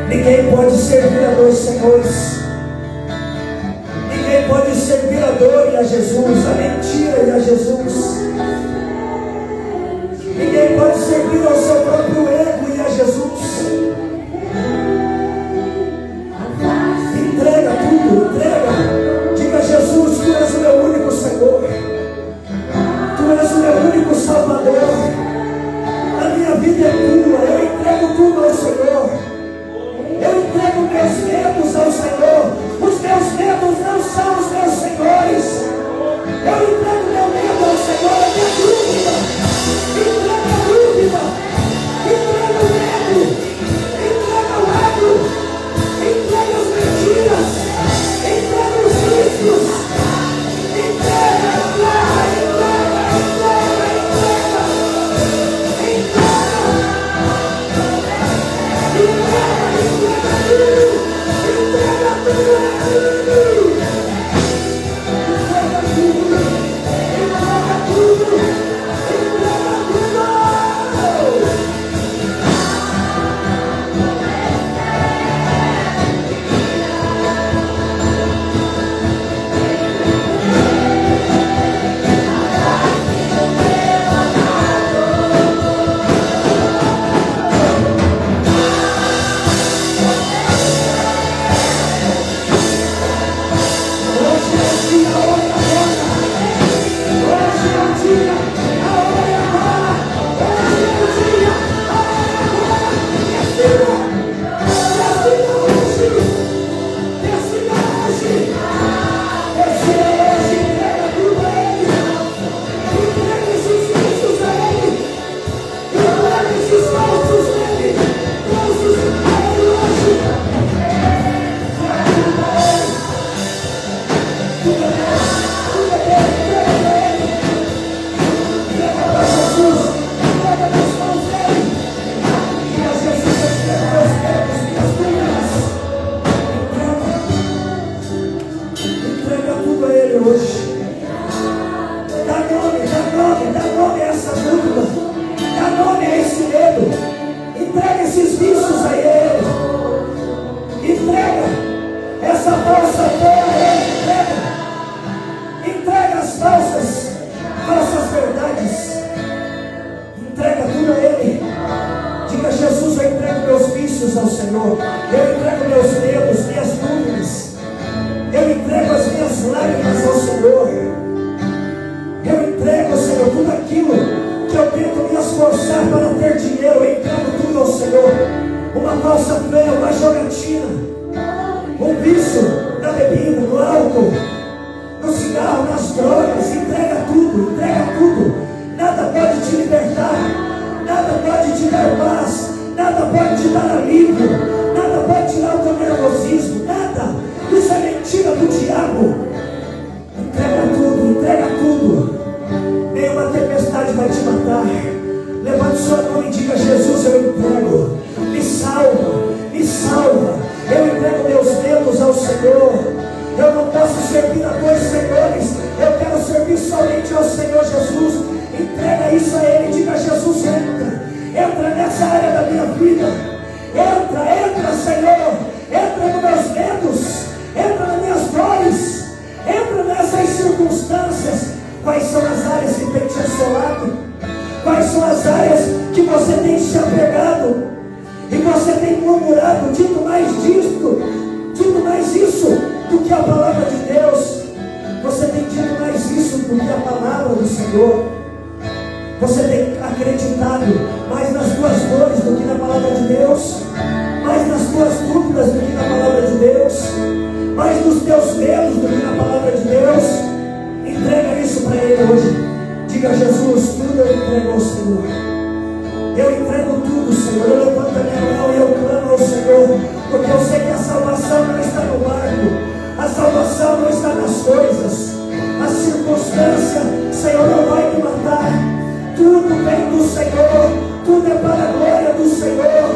Ninguém pode servir a dois senhores. Ninguém pode servir a dor e a Jesus, a mentira e a Jesus. Ninguém pode servir ao seu próprio ego e a Jesus. Entrega tudo, entrega. Diga: Jesus, tu és o meu único Senhor, tu és o meu único Salvador. A minha vida é tua, eu entrego tudo ao Senhor. Eu entrego meus medos ao Senhor. Os meus medos não são os meus senhores. Eu entrego meu medo ao Senhor. vícios ao Senhor. Eu entrego meus medos, minhas dúvidas. Eu entrego as minhas lágrimas ao Senhor. Eu entrego, Senhor, tudo aquilo que eu tento me esforçar para ter dinheiro. Eu entrego tudo ao Senhor. Uma falsa fé, uma jogatina, um vício na bebida, no álcool, no cigarro, nas drogas. Entrega tudo, entrega tudo. Nada pode te libertar, nada pode te dar paz, nada pode te dar alívio, nada pode tirar o teu nervosismo, nada. Isso é mentira do diabo. Entrega tudo, entrega tudo. Nenhuma tempestade vai te matar. Levante sua mão e diga: Jesus, eu entrego. Me salva, me salva. Eu entrego meus dedos ao Senhor. Eu não posso servir a dois senhores. Eu quero servir somente ao Senhor Jesus. Entrega isso a Ele. Diga: Jesus, entra. Entra nessa área da minha vida. Entra, Senhor. Entra nos meus dedos. Entra nas minhas dores. Entra nessas circunstâncias. Quais são as áreas que tem te assolado? Quais são as áreas que você tem se apegado? E você tem murmurado, dito mais disto, dito mais isso do que a palavra de Deus. Você tem dito mais isso do que a palavra do Senhor. Você tem acreditado mais nas tuas dores do que na palavra de Deus, mais nas tuas dúvidas do que na palavra de Deus, mais nos teus medos do que na palavra de Deus. Entrega isso para Ele hoje. Diga: Jesus, tudo eu entrego ao Senhor. Eu entrego tudo, Senhor. Eu levanto a minha mão e eu clamo ao Senhor, porque eu sei que a salvação não está no barco, a salvação não está nas coisas, a circunstância, Senhor, não vai me matar. Tudo vem do Senhor, tudo é para a glória do Senhor.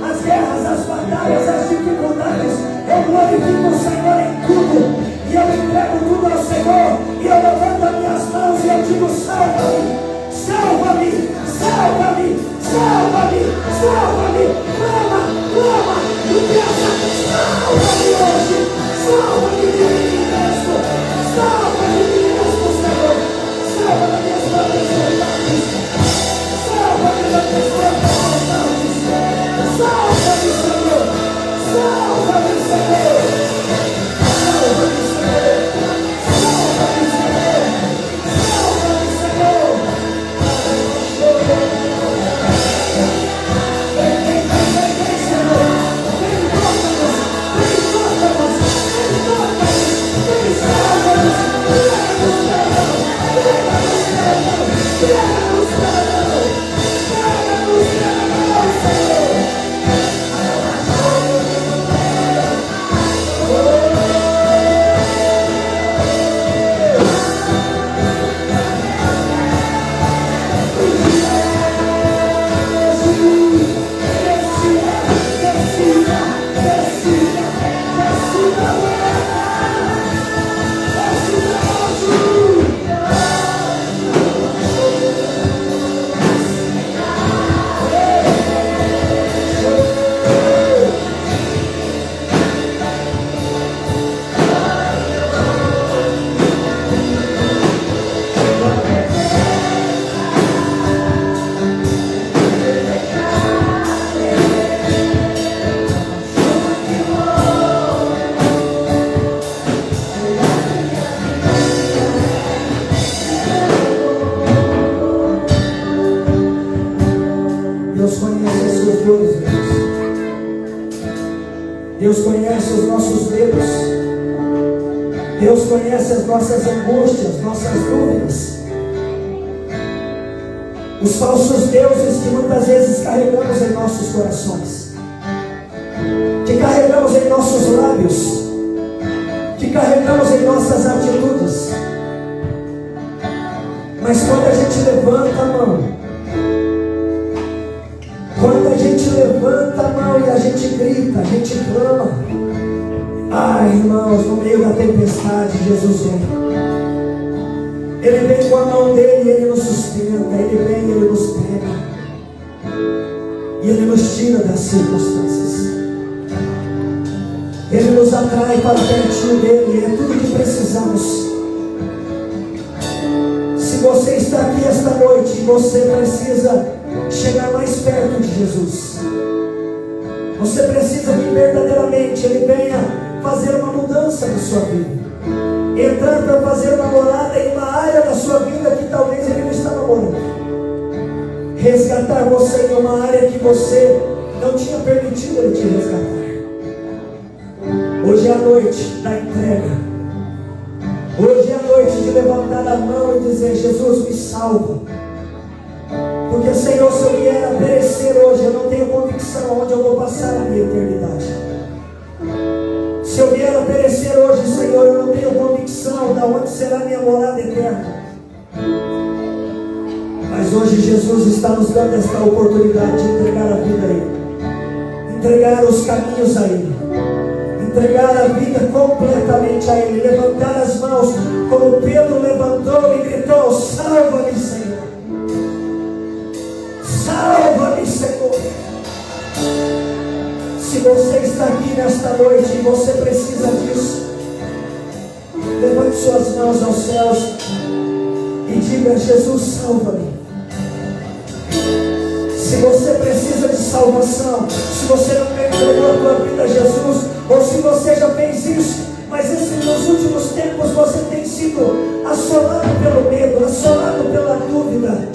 As guerras, as batalhas, as dificuldades, eu glorifico o Senhor em tudo. E eu entrego tudo ao Senhor. E eu levanto as minhas mãos e eu digo: salva-me, salva-me, salva-me, salva-me, salva-me. Clama, clama, e peça: salva-me hoje, salva-me de mim mesmo, salva-me de mim mesmo, Senhor. Salva-me das minhas vontades, salva-me das minhas vontades, salva-me, Senhor, salva-me, Senhor. Deus conhece os nossos medos. Deus conhece as nossas angústias, nossas dúvidas. Os falsos deuses que muitas vezes carregamos em nossos corações, que carregamos em nossos lábios, que carregamos em nossas atitudes. Mas quando a gente levanta a mão, quando a gente levanta a mão e a gente grita, a gente clama, ai, irmãos, no meio da tempestade, Jesus vem. Ele vem com a mão dele e Ele nos sustenta. Ele vem e Ele nos pega. E Ele nos tira das circunstâncias. Ele nos atrai para pertinho dele. É tudo que precisamos. Se você está aqui esta noite e você precisa chegar mais perto de Jesus, Você precisa que verdadeiramente Ele venha fazer uma mudança na sua vida, entrar para fazer uma morada em uma área da sua vida que talvez Ele não estava morando, resgatar você em uma área que você não tinha permitido Ele te resgatar. Hoje é a noite da entrega. Hoje é a noite de levantar a mão e dizer: Jesus, me salva. Porque, Senhor, se eu vier a perecer hoje, eu não tenho convicção onde eu vou passar a minha eternidade. Se eu vier a perecer hoje, Senhor, eu não tenho convicção de onde será a minha morada eterna. Mas hoje Jesus está nos dando esta oportunidade de entregar a vida a Ele, entregar os caminhos a Ele, entregar a vida completamente a Ele, levantar as mãos como Pedro levantou e gritou: salva-me, Senhor. Salva-me, Senhor. Se você está aqui nesta noite e você precisa disso, levante suas mãos aos céus e diga: Jesus, salva-me. Se você precisa de salvação, se você não entregou a tua vida a Jesus, ou se você já fez isso, mas nos últimos tempos você tem sido assolado pelo medo, assolado pela dúvida,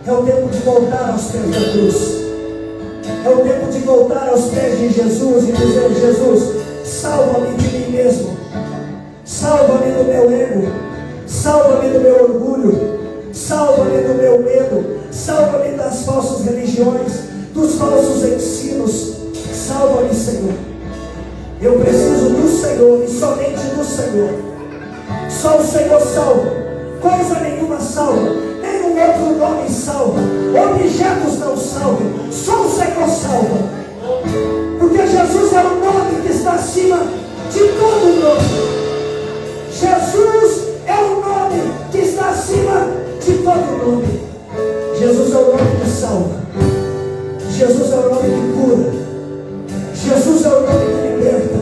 é o tempo de voltar aos pés da cruz. É o tempo de voltar aos pés de Jesus e dizer: Jesus, salva-me de mim mesmo, salva-me do meu ego, salva-me do meu orgulho, salva-me do meu medo, salva-me das falsas religiões, dos falsos ensinos. Salva-me, Senhor. Eu preciso do Senhor e somente do Senhor. Só o Senhor salva, coisa nenhuma salva. Nenhum outro nome salva, objetos não salvam, só o Senhor salva, porque Jesus é o nome que está acima de todo nome. Jesus é o nome que está acima de todo nome. Jesus é o nome que salva, Jesus é o nome que cura, Jesus é o nome que liberta,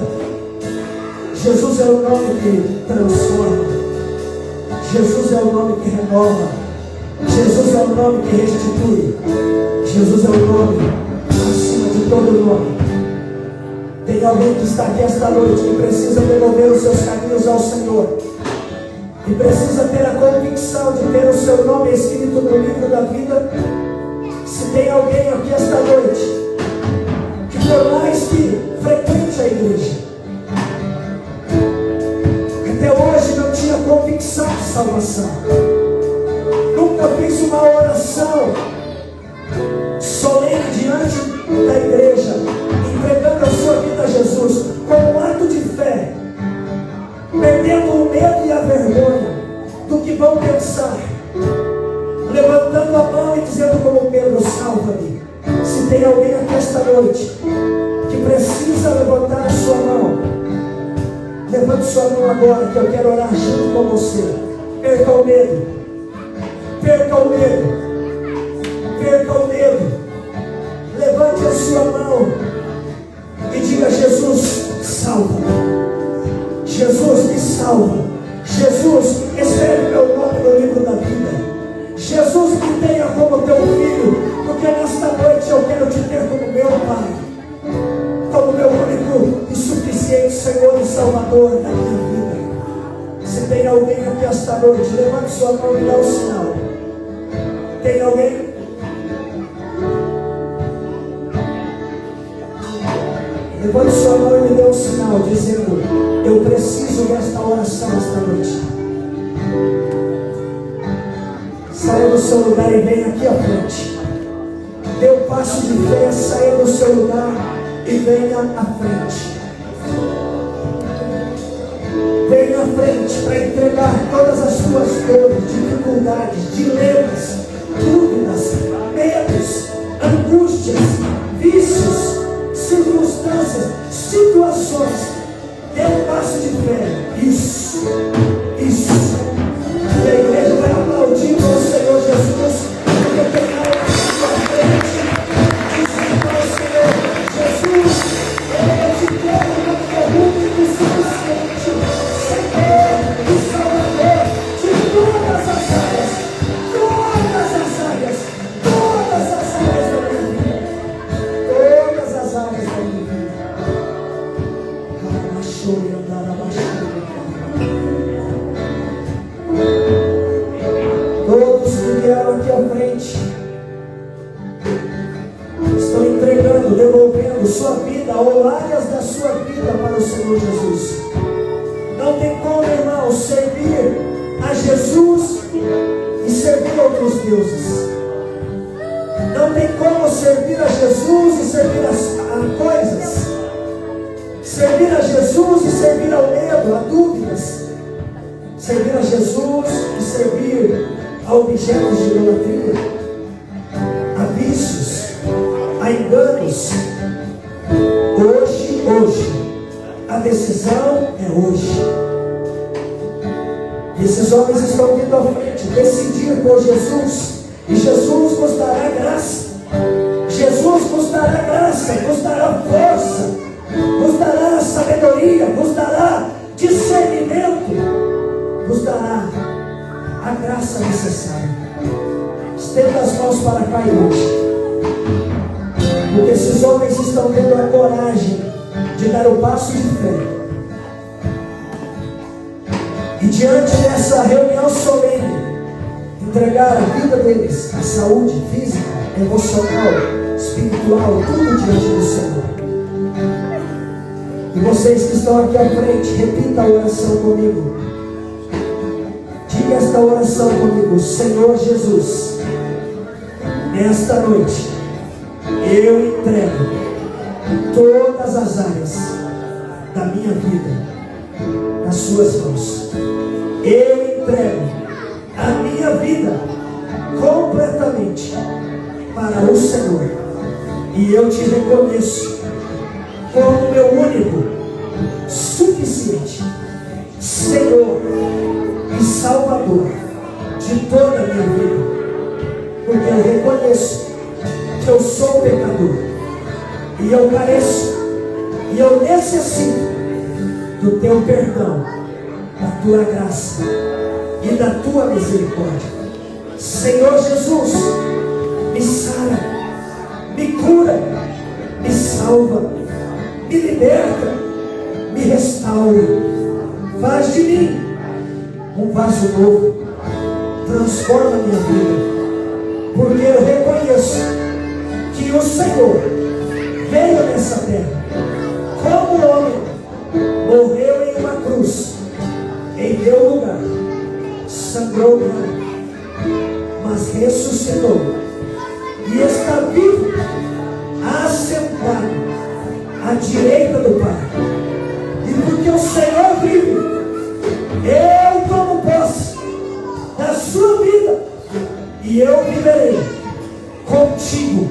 Jesus é o nome que transforma, Jesus é o nome que renova, Jesus é o nome que restitui, Jesus é o nome acima de todo nome. Tem alguém que está aqui esta noite que precisa devolver os seus caminhos ao Senhor, e precisa ter a convicção de ter o seu nome escrito no livro da vida. Se tem alguém aqui esta noite que, por mais que frequente a igreja, até hoje não tinha convicção de salvação, nunca fez uma oração solene diante da igreja, entregando a sua vida a Jesus como um ato de fé, perdendo o medo e a vergonha do que vão pensar, levantando a mão e dizendo como Pedro: salva-me. Se tem alguém aqui esta noite que precisa levantar a sua mão, levante sua mão agora, que eu quero orar junto com você. Perca o medo, perca o medo, perca o medo. Levante a sua mão e diga: Jesus, salva-me. Jesus, me salva. Jesus, escreve meu nome no livro da vida. Jesus, me tenha como teu filho, porque nesta noite eu quero te ter como meu Pai, como meu único e suficiente Senhor e Salvador da minha vida. Se tem alguém aqui esta noite, levante sua mão e dá o sinal. Tem alguém? Levante sua mão e me dê um sinal, dizendo: eu preciso desta oração esta noite. Saia do seu lugar e venha aqui à frente. Dê um passo de fé, saia do seu lugar e venha à frente. Venha à frente para entregar todas as suas dores, dificuldades, dilemas, dúvidas, medos, angústias, vícios, circunstâncias, situações. Dê um passo de fé. Isso, isso. E a igreja vai aplaudir o Senhor Jesus, porque tem algo na sua frente. Dizendo ao Senhor: Jesus, eu te quero como teu único e suficiente Senhor e Salvador de todas as áreas, todas sua vida ou áreas da sua vida para o Senhor Jesus. Não tem como, irmão, servir a Jesus e servir outros deuses. Não tem como servir a Jesus e servir a coisas. Servir a Jesus e servir ao medo, a dúvidas. Servir a Jesus e servir a objetos de idolatria, a vícios, a enganos. Hoje, a decisão é hoje. E esses homens estão vindo à frente, decidir por Jesus, e Jesus nos dará graça. Jesus nos dará graça, nos dará força, nos dará sabedoria, nos dará discernimento, nos dará a graça necessária. Estenda as mãos para cá hoje, porque esses homens estão tendo a coragem de dar o passo de fé. E diante dessa reunião solene, entregar a vida deles, a saúde física, emocional, espiritual, tudo diante do Senhor. E vocês que estão aqui à frente, repita a oração comigo. Diga esta oração comigo: Senhor Jesus, nesta noite eu entrego todas as áreas da minha vida nas suas mãos. Eu entrego a minha vida completamente para o Senhor, e eu te reconheço como meu único, suficiente Senhor e Salvador de toda a minha vida, porque eu reconheço que eu sou pecador, e eu careço, e eu necessito do teu perdão, da tua graça e da tua misericórdia. Senhor Jesus, me sara, me cura, me salva, me liberta, me restaura, faz de mim um vaso novo, transforma a minha vida, porque eu reconheço que o Senhor veio nessa terra como homem, morreu em uma cruz em meu lugar, sangrou minha, mas ressuscitou e está vivo, assentado à direita do Pai. E porque o Senhor vive, eu tomo posse da sua vida, e eu viverei contigo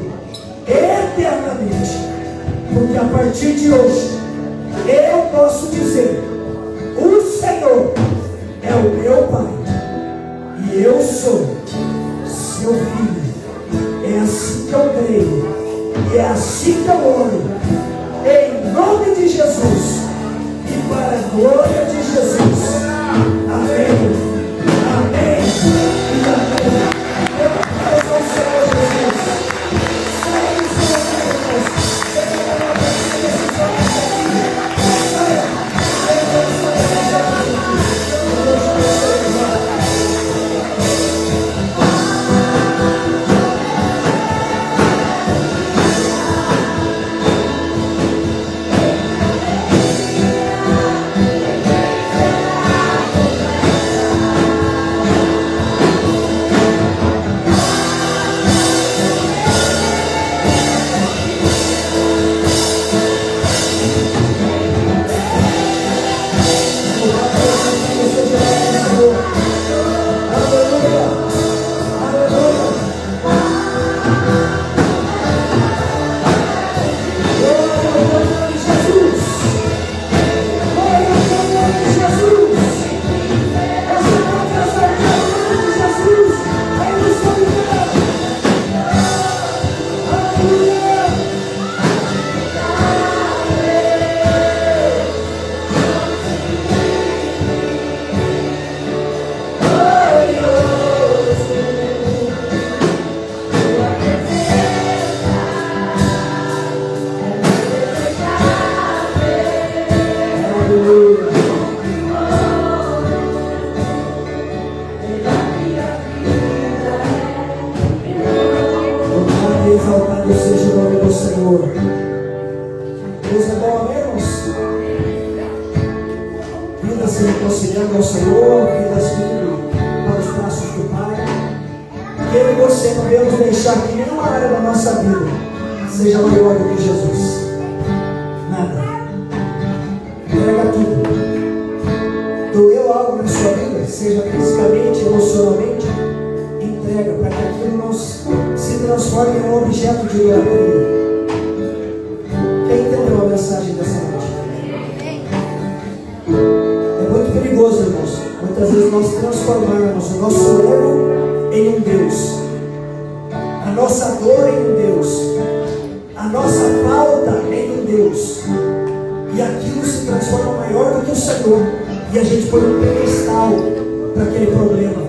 eternamente, porque a partir de hoje eu posso dizer: o Senhor é o meu Pai e eu sou seu filho. É assim que eu creio, e é assim que eu oro, em nome de Jesus e para a glória de Jesus. Amém, amém e amém. Eu ao Senhor Jesus. Exaltado seja o nome do Senhor. Deus é bom, amém, irmãos? Vidas se reconciliando ao Senhor, vidas vindo para os braços do Pai. Que eu e você não devemos deixar que nenhuma área da nossa vida seja maior do que Jesus. Nada. Entrega tudo. Doeu algo na sua vida, seja fisicamente, emocionalmente, entrega para que aquilo não se transforme em um objeto de idolatria. Quem entendeu a mensagem dessa noite? É muito perigoso, irmãos. Muitas vezes nós transformarmos o nosso ego em um Deus, a nossa dor em um Deus, a nossa falta em um Deus, e aquilo se transforma maior do que o Senhor, e a gente põe um pedestal para aquele problema,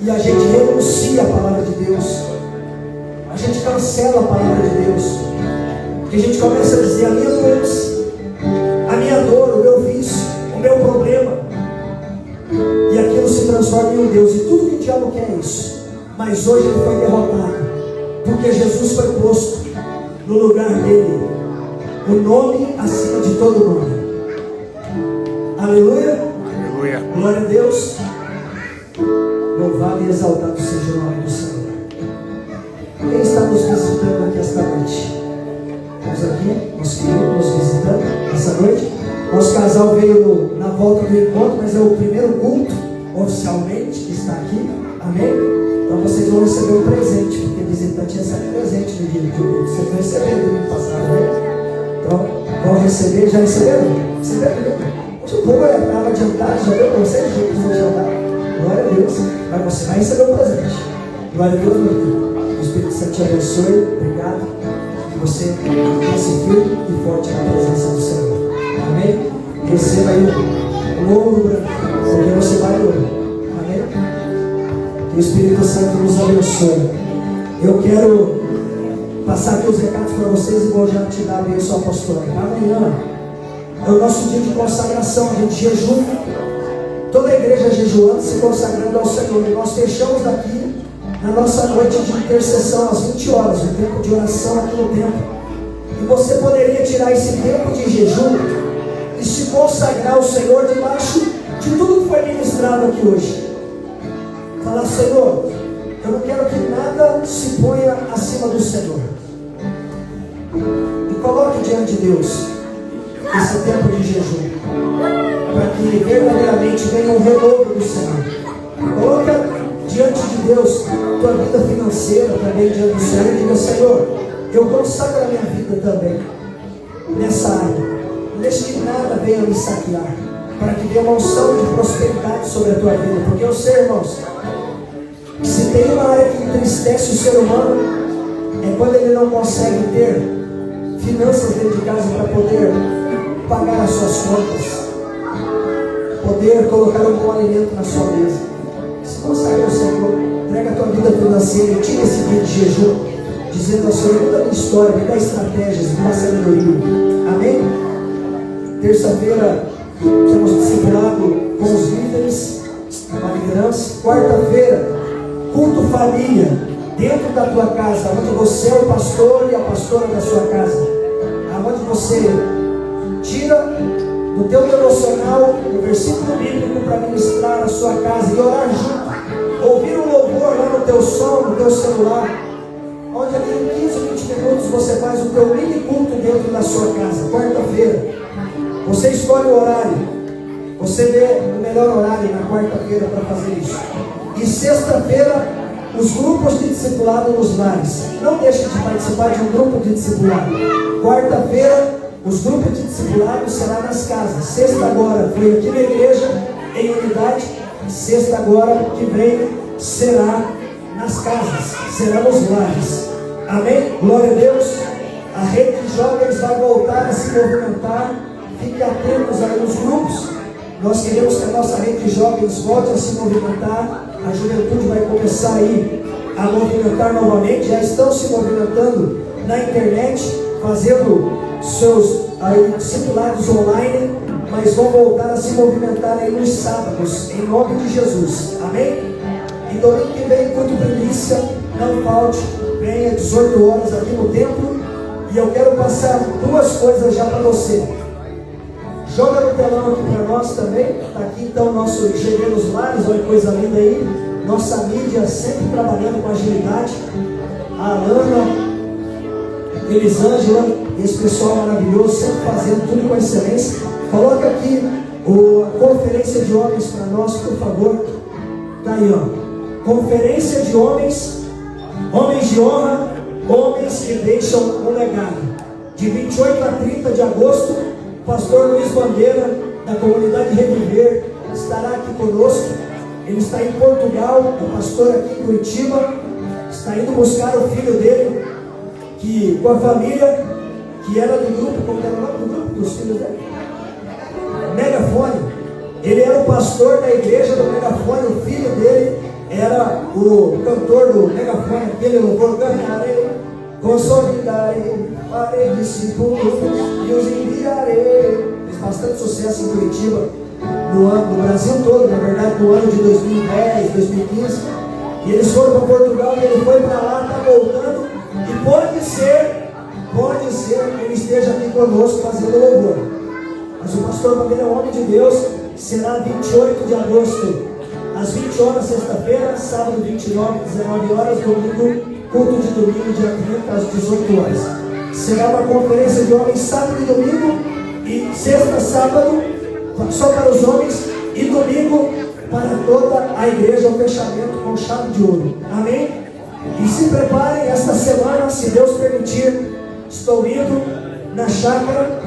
e a gente renuncia a palavra de Deus, a gente cancela a palavra de Deus, e a gente começa a dizer: a minha doença, a minha dor, o meu vício, o meu problema, e aquilo se transforma em um Deus. E tudo que o diabo quer é isso. Mas hoje ele foi derrotado, porque Jesus foi posto no lugar dele, o nome acima de todo nome. Aleluia. Aleluia. Glória a Deus. Louvado e exaltado seja o nome do Senhor. Quem está nos visitando aqui esta noite? Estamos aqui, nosso querido nos visitando essa noite. Nosso casal veio na volta do encontro, mas é o primeiro culto oficialmente que está aqui. Amém? Então vocês vão receber um presente, porque visitante recebe presente no dia do culto. Vocês vão receber no ano passado, né? Então vão receber, já receberam? Receberam, né? Hoje o povo estava adiantado, já deu para vocês jeitos de adiantar. Glória a Deus. Mas você vai receber um presente. Glória a Deus, meu Deus. O Espírito Santo te abençoe. Obrigado. Que você pense firme e forte na presença do Senhor. Amém? Receba aí um ouro branco, porque você vai ouro. Amém? Que o Espírito Santo nos abençoe. Eu quero passar aqui os recados para vocês e vou já te dar a bênção apostólica. Amanhã é o nosso dia de consagração, a gente jejum. Toda a igreja jejuando, se consagrando ao Senhor. E nós fechamos daqui na nossa noite de intercessão às 20 horas, o tempo de oração aqui no templo. E você poderia tirar esse tempo de jejum e se consagrar ao Senhor debaixo de tudo que foi ministrado aqui hoje. Falar: Senhor, eu não quero que nada se ponha acima do Senhor. E coloque diante de Deus esse tempo de jejum, para que verdadeiramente venha um renovo do Senhor. Coloca diante de Deus tua vida financeira também diante do Senhor e diga: Senhor, eu consagro a minha vida também nessa área. Não deixe que nada venha me saquear, para que venha uma unção de prosperidade sobre a tua vida. Porque eu sei, irmãos, que se tem uma área que entristece o ser humano, é quando ele não consegue ter finanças dentro de casa para poder pagar as suas contas, poder colocar um bom alimento na sua mesa. Se consagre ao Senhor, entrega a tua vida financeira e tira esse dia de jejum, dizendo ao Senhor: muda a minha história, me dá estratégias, me dá sabedoria. Amém? Terça-feira temos discipulado com os líderes, a liderança. Quarta-feira, culto família, dentro da tua casa, onde você é o pastor e a pastora da sua casa, onde você tira do teu devocional o versículo bíblico para ministrar a sua casa e orar junto, ouvir um louvor lá no teu som, no teu celular, onde ali em 15, 20 minutos você faz o teu mini culto dentro da sua casa. Quarta-feira, você escolhe o horário, você vê o melhor horário na quarta-feira para fazer isso. E sexta-feira, os grupos de discipulado nos lares. Não deixe de participar de um grupo de discipulado. Quarta-feira, os grupos de discipulado será nas casas. Sexta agora foi aqui na igreja, em unidade. Sexta agora que vem será nas casas, será nos lares. Amém? Glória a Deus. A rede de jovens vai voltar a se movimentar. Fique atentos aí nos grupos. Nós queremos que a nossa rede de jovens volte a se movimentar. A juventude vai começar aí a movimentar novamente. Já estão se movimentando na internet, fazendo seus discipulados online, mas vão voltar a se movimentar aí nos sábados, em nome de Jesus. Amém? E domingo que vem, culto primícia, não falte, venha às 18 horas aqui no templo E eu quero passar duas coisas já para você. Joga no telão aqui para nós também. Está aqui então o nosso GD nos Lares, olha que coisa linda aí. Nossa mídia sempre trabalhando com agilidade. A Alana, Elisângela, esse pessoal maravilhoso, sempre fazendo tudo com excelência. Coloca aqui a conferência de homens para nós, por favor. Está aí, ó. Conferência de homens, homens de honra, homens que deixam um legado. De 28 a 30 de agosto, o pastor Luiz Bandeira, da comunidade Reviver, estará aqui conosco. Ele está em Portugal, o pastor aqui em Curitiba, está indo buscar o filho dele, que com a família, que era do grupo, como era o nome do grupo dos filhos dele? Megafone. Ele era o pastor da igreja do Megafone, o filho dele era o cantor do Megafone, aquele louvor, cantarei, consolidarei, farei discípulos e os enviarei. Fez bastante sucesso em Curitiba, no Brasil todo, na verdade, no ano de 2010, 2015. E eles foram para Portugal e ele foi para lá, está voltando, e pode ser que ele esteja aqui conosco fazendo louvor. Mas o pastor Bandeira é um homem de Deus. Será 28 de agosto, às 20 horas, sexta-feira, sábado 29, 19 horas, domingo, culto de domingo, dia 30, às 18 horas. Será uma conferência de homens sábado e domingo, e sexta, sábado, só para os homens, e domingo para toda a igreja, o fechamento com chave de ouro. Amém? E se preparem, esta semana, se Deus permitir, estou indo na chácara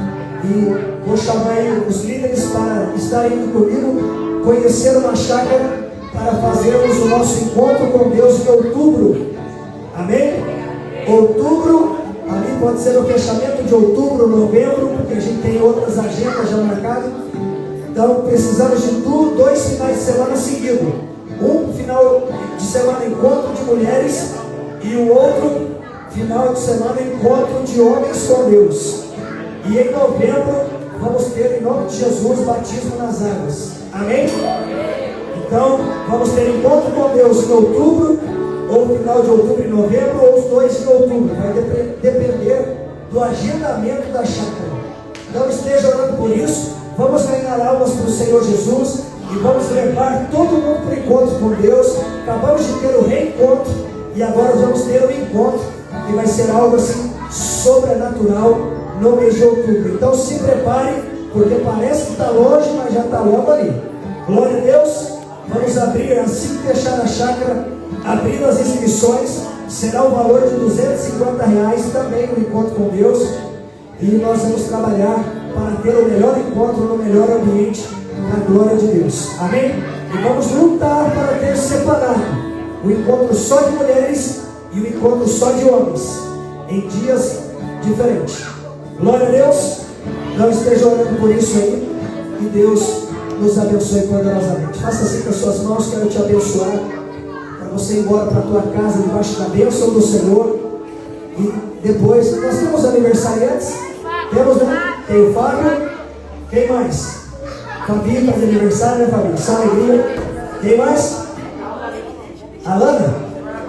e vou chamar aí os líderes para estarem indo comigo, conhecer uma chácara para fazermos o nosso encontro com Deus em outubro. Amém? Outubro, ali pode ser o fechamento de outubro, novembro, porque a gente tem outras agendas já marcadas. Então precisamos de 2 finais de semana seguidos. Um final de semana encontro de mulheres e o outro final de semana encontro de homens com Deus. E em novembro vamos ter, em nome de Jesus, batismo nas águas. Amém? Então vamos ter encontro com Deus em outubro, ou final de outubro e novembro, ou os dois em outubro. Vai depender do agendamento da chácara. Então esteja orando por isso. Vamos ganhar almas para o Senhor Jesus e vamos levar todo mundo para o encontro com Deus. Acabamos de ter o reencontro e agora vamos ter o encontro, que vai ser algo assim sobrenatural no mês de outubro. Então se prepare, porque parece que está longe, mas já está logo ali. Glória a Deus. Vamos abrir, assim que fechar a chácara, abrir as inscrições. Será o valor de R$250 também no encontro com Deus. E nós vamos trabalhar para ter o melhor encontro no melhor ambiente, na glória de Deus. Amém? E vamos lutar para ter separado o encontro só de mulheres e o encontro só de homens, em dias diferentes. Glória a Deus. Não esteja orando por isso aí. E Deus nos abençoe poderosamente. Faça assim com as suas mãos, quero te abençoar, para você ir embora para a tua casa debaixo da bênção do Senhor. E depois, nós temos aniversariantes? Temos, né? Tem o Fábio. Quem mais? Fabi está de aniversário, né, Fabi? Só alegria. Quem mais? A Lana,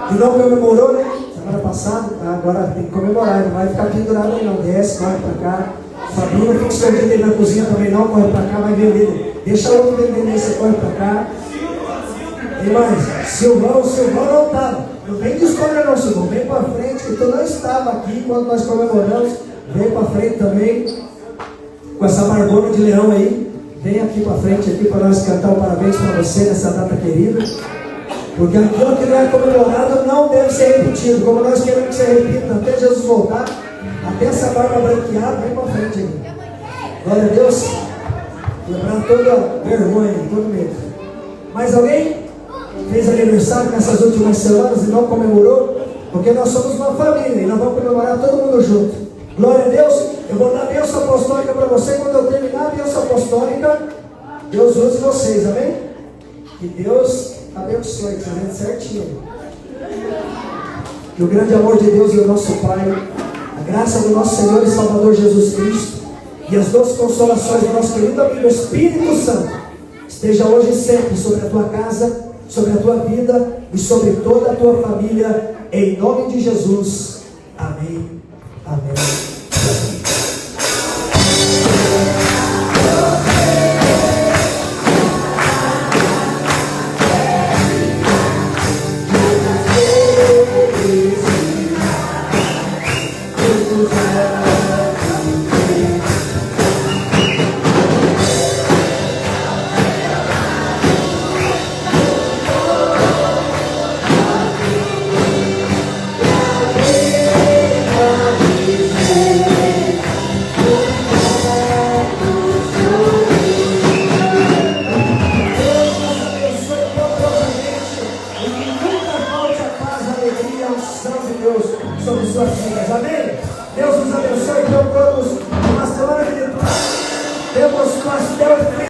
que não comemorou, né? Semana passada. Agora tem que comemorar, não vai ficar pendurado aí não. Desce, corre para cá. Fabinho não fica escondido aí na cozinha também não. Corre para cá, vai ver. Deixa o outro vender aí, você corre para cá. Quem mais? Silvão não estava. Não vem de escolha não, Silvão. Vem para frente, que tu não estava aqui quando nós comemoramos. Vem para frente também, com essa barbona de leão aí. Vem aqui para frente, aqui para nós cantar um parabéns para você nessa data querida. Porque aquilo que não é comemorado não deve ser repetido. Como nós queremos que você repita até Jesus voltar, até essa barba branqueada, vem para frente aqui. Glória a Deus. Lembrar toda vergonha, todo medo. Mais alguém fez aniversário nessas últimas semanas e não comemorou? Porque nós somos uma família e nós vamos comemorar todo mundo junto. Glória a Deus. Eu vou dar a bênção apostólica para você. Quando eu terminar a bênção apostólica, Deus use vocês, amém? Que Deus abençoe, fazendo certinho. Que o grande amor de Deus e o nosso Pai, a graça do nosso Senhor e Salvador Jesus Cristo e as doces consolações do nosso querido amigo Espírito Santo esteja hoje e sempre sobre a tua casa, sobre a tua vida e sobre toda a tua família, em nome de Jesus. Amém. Amém.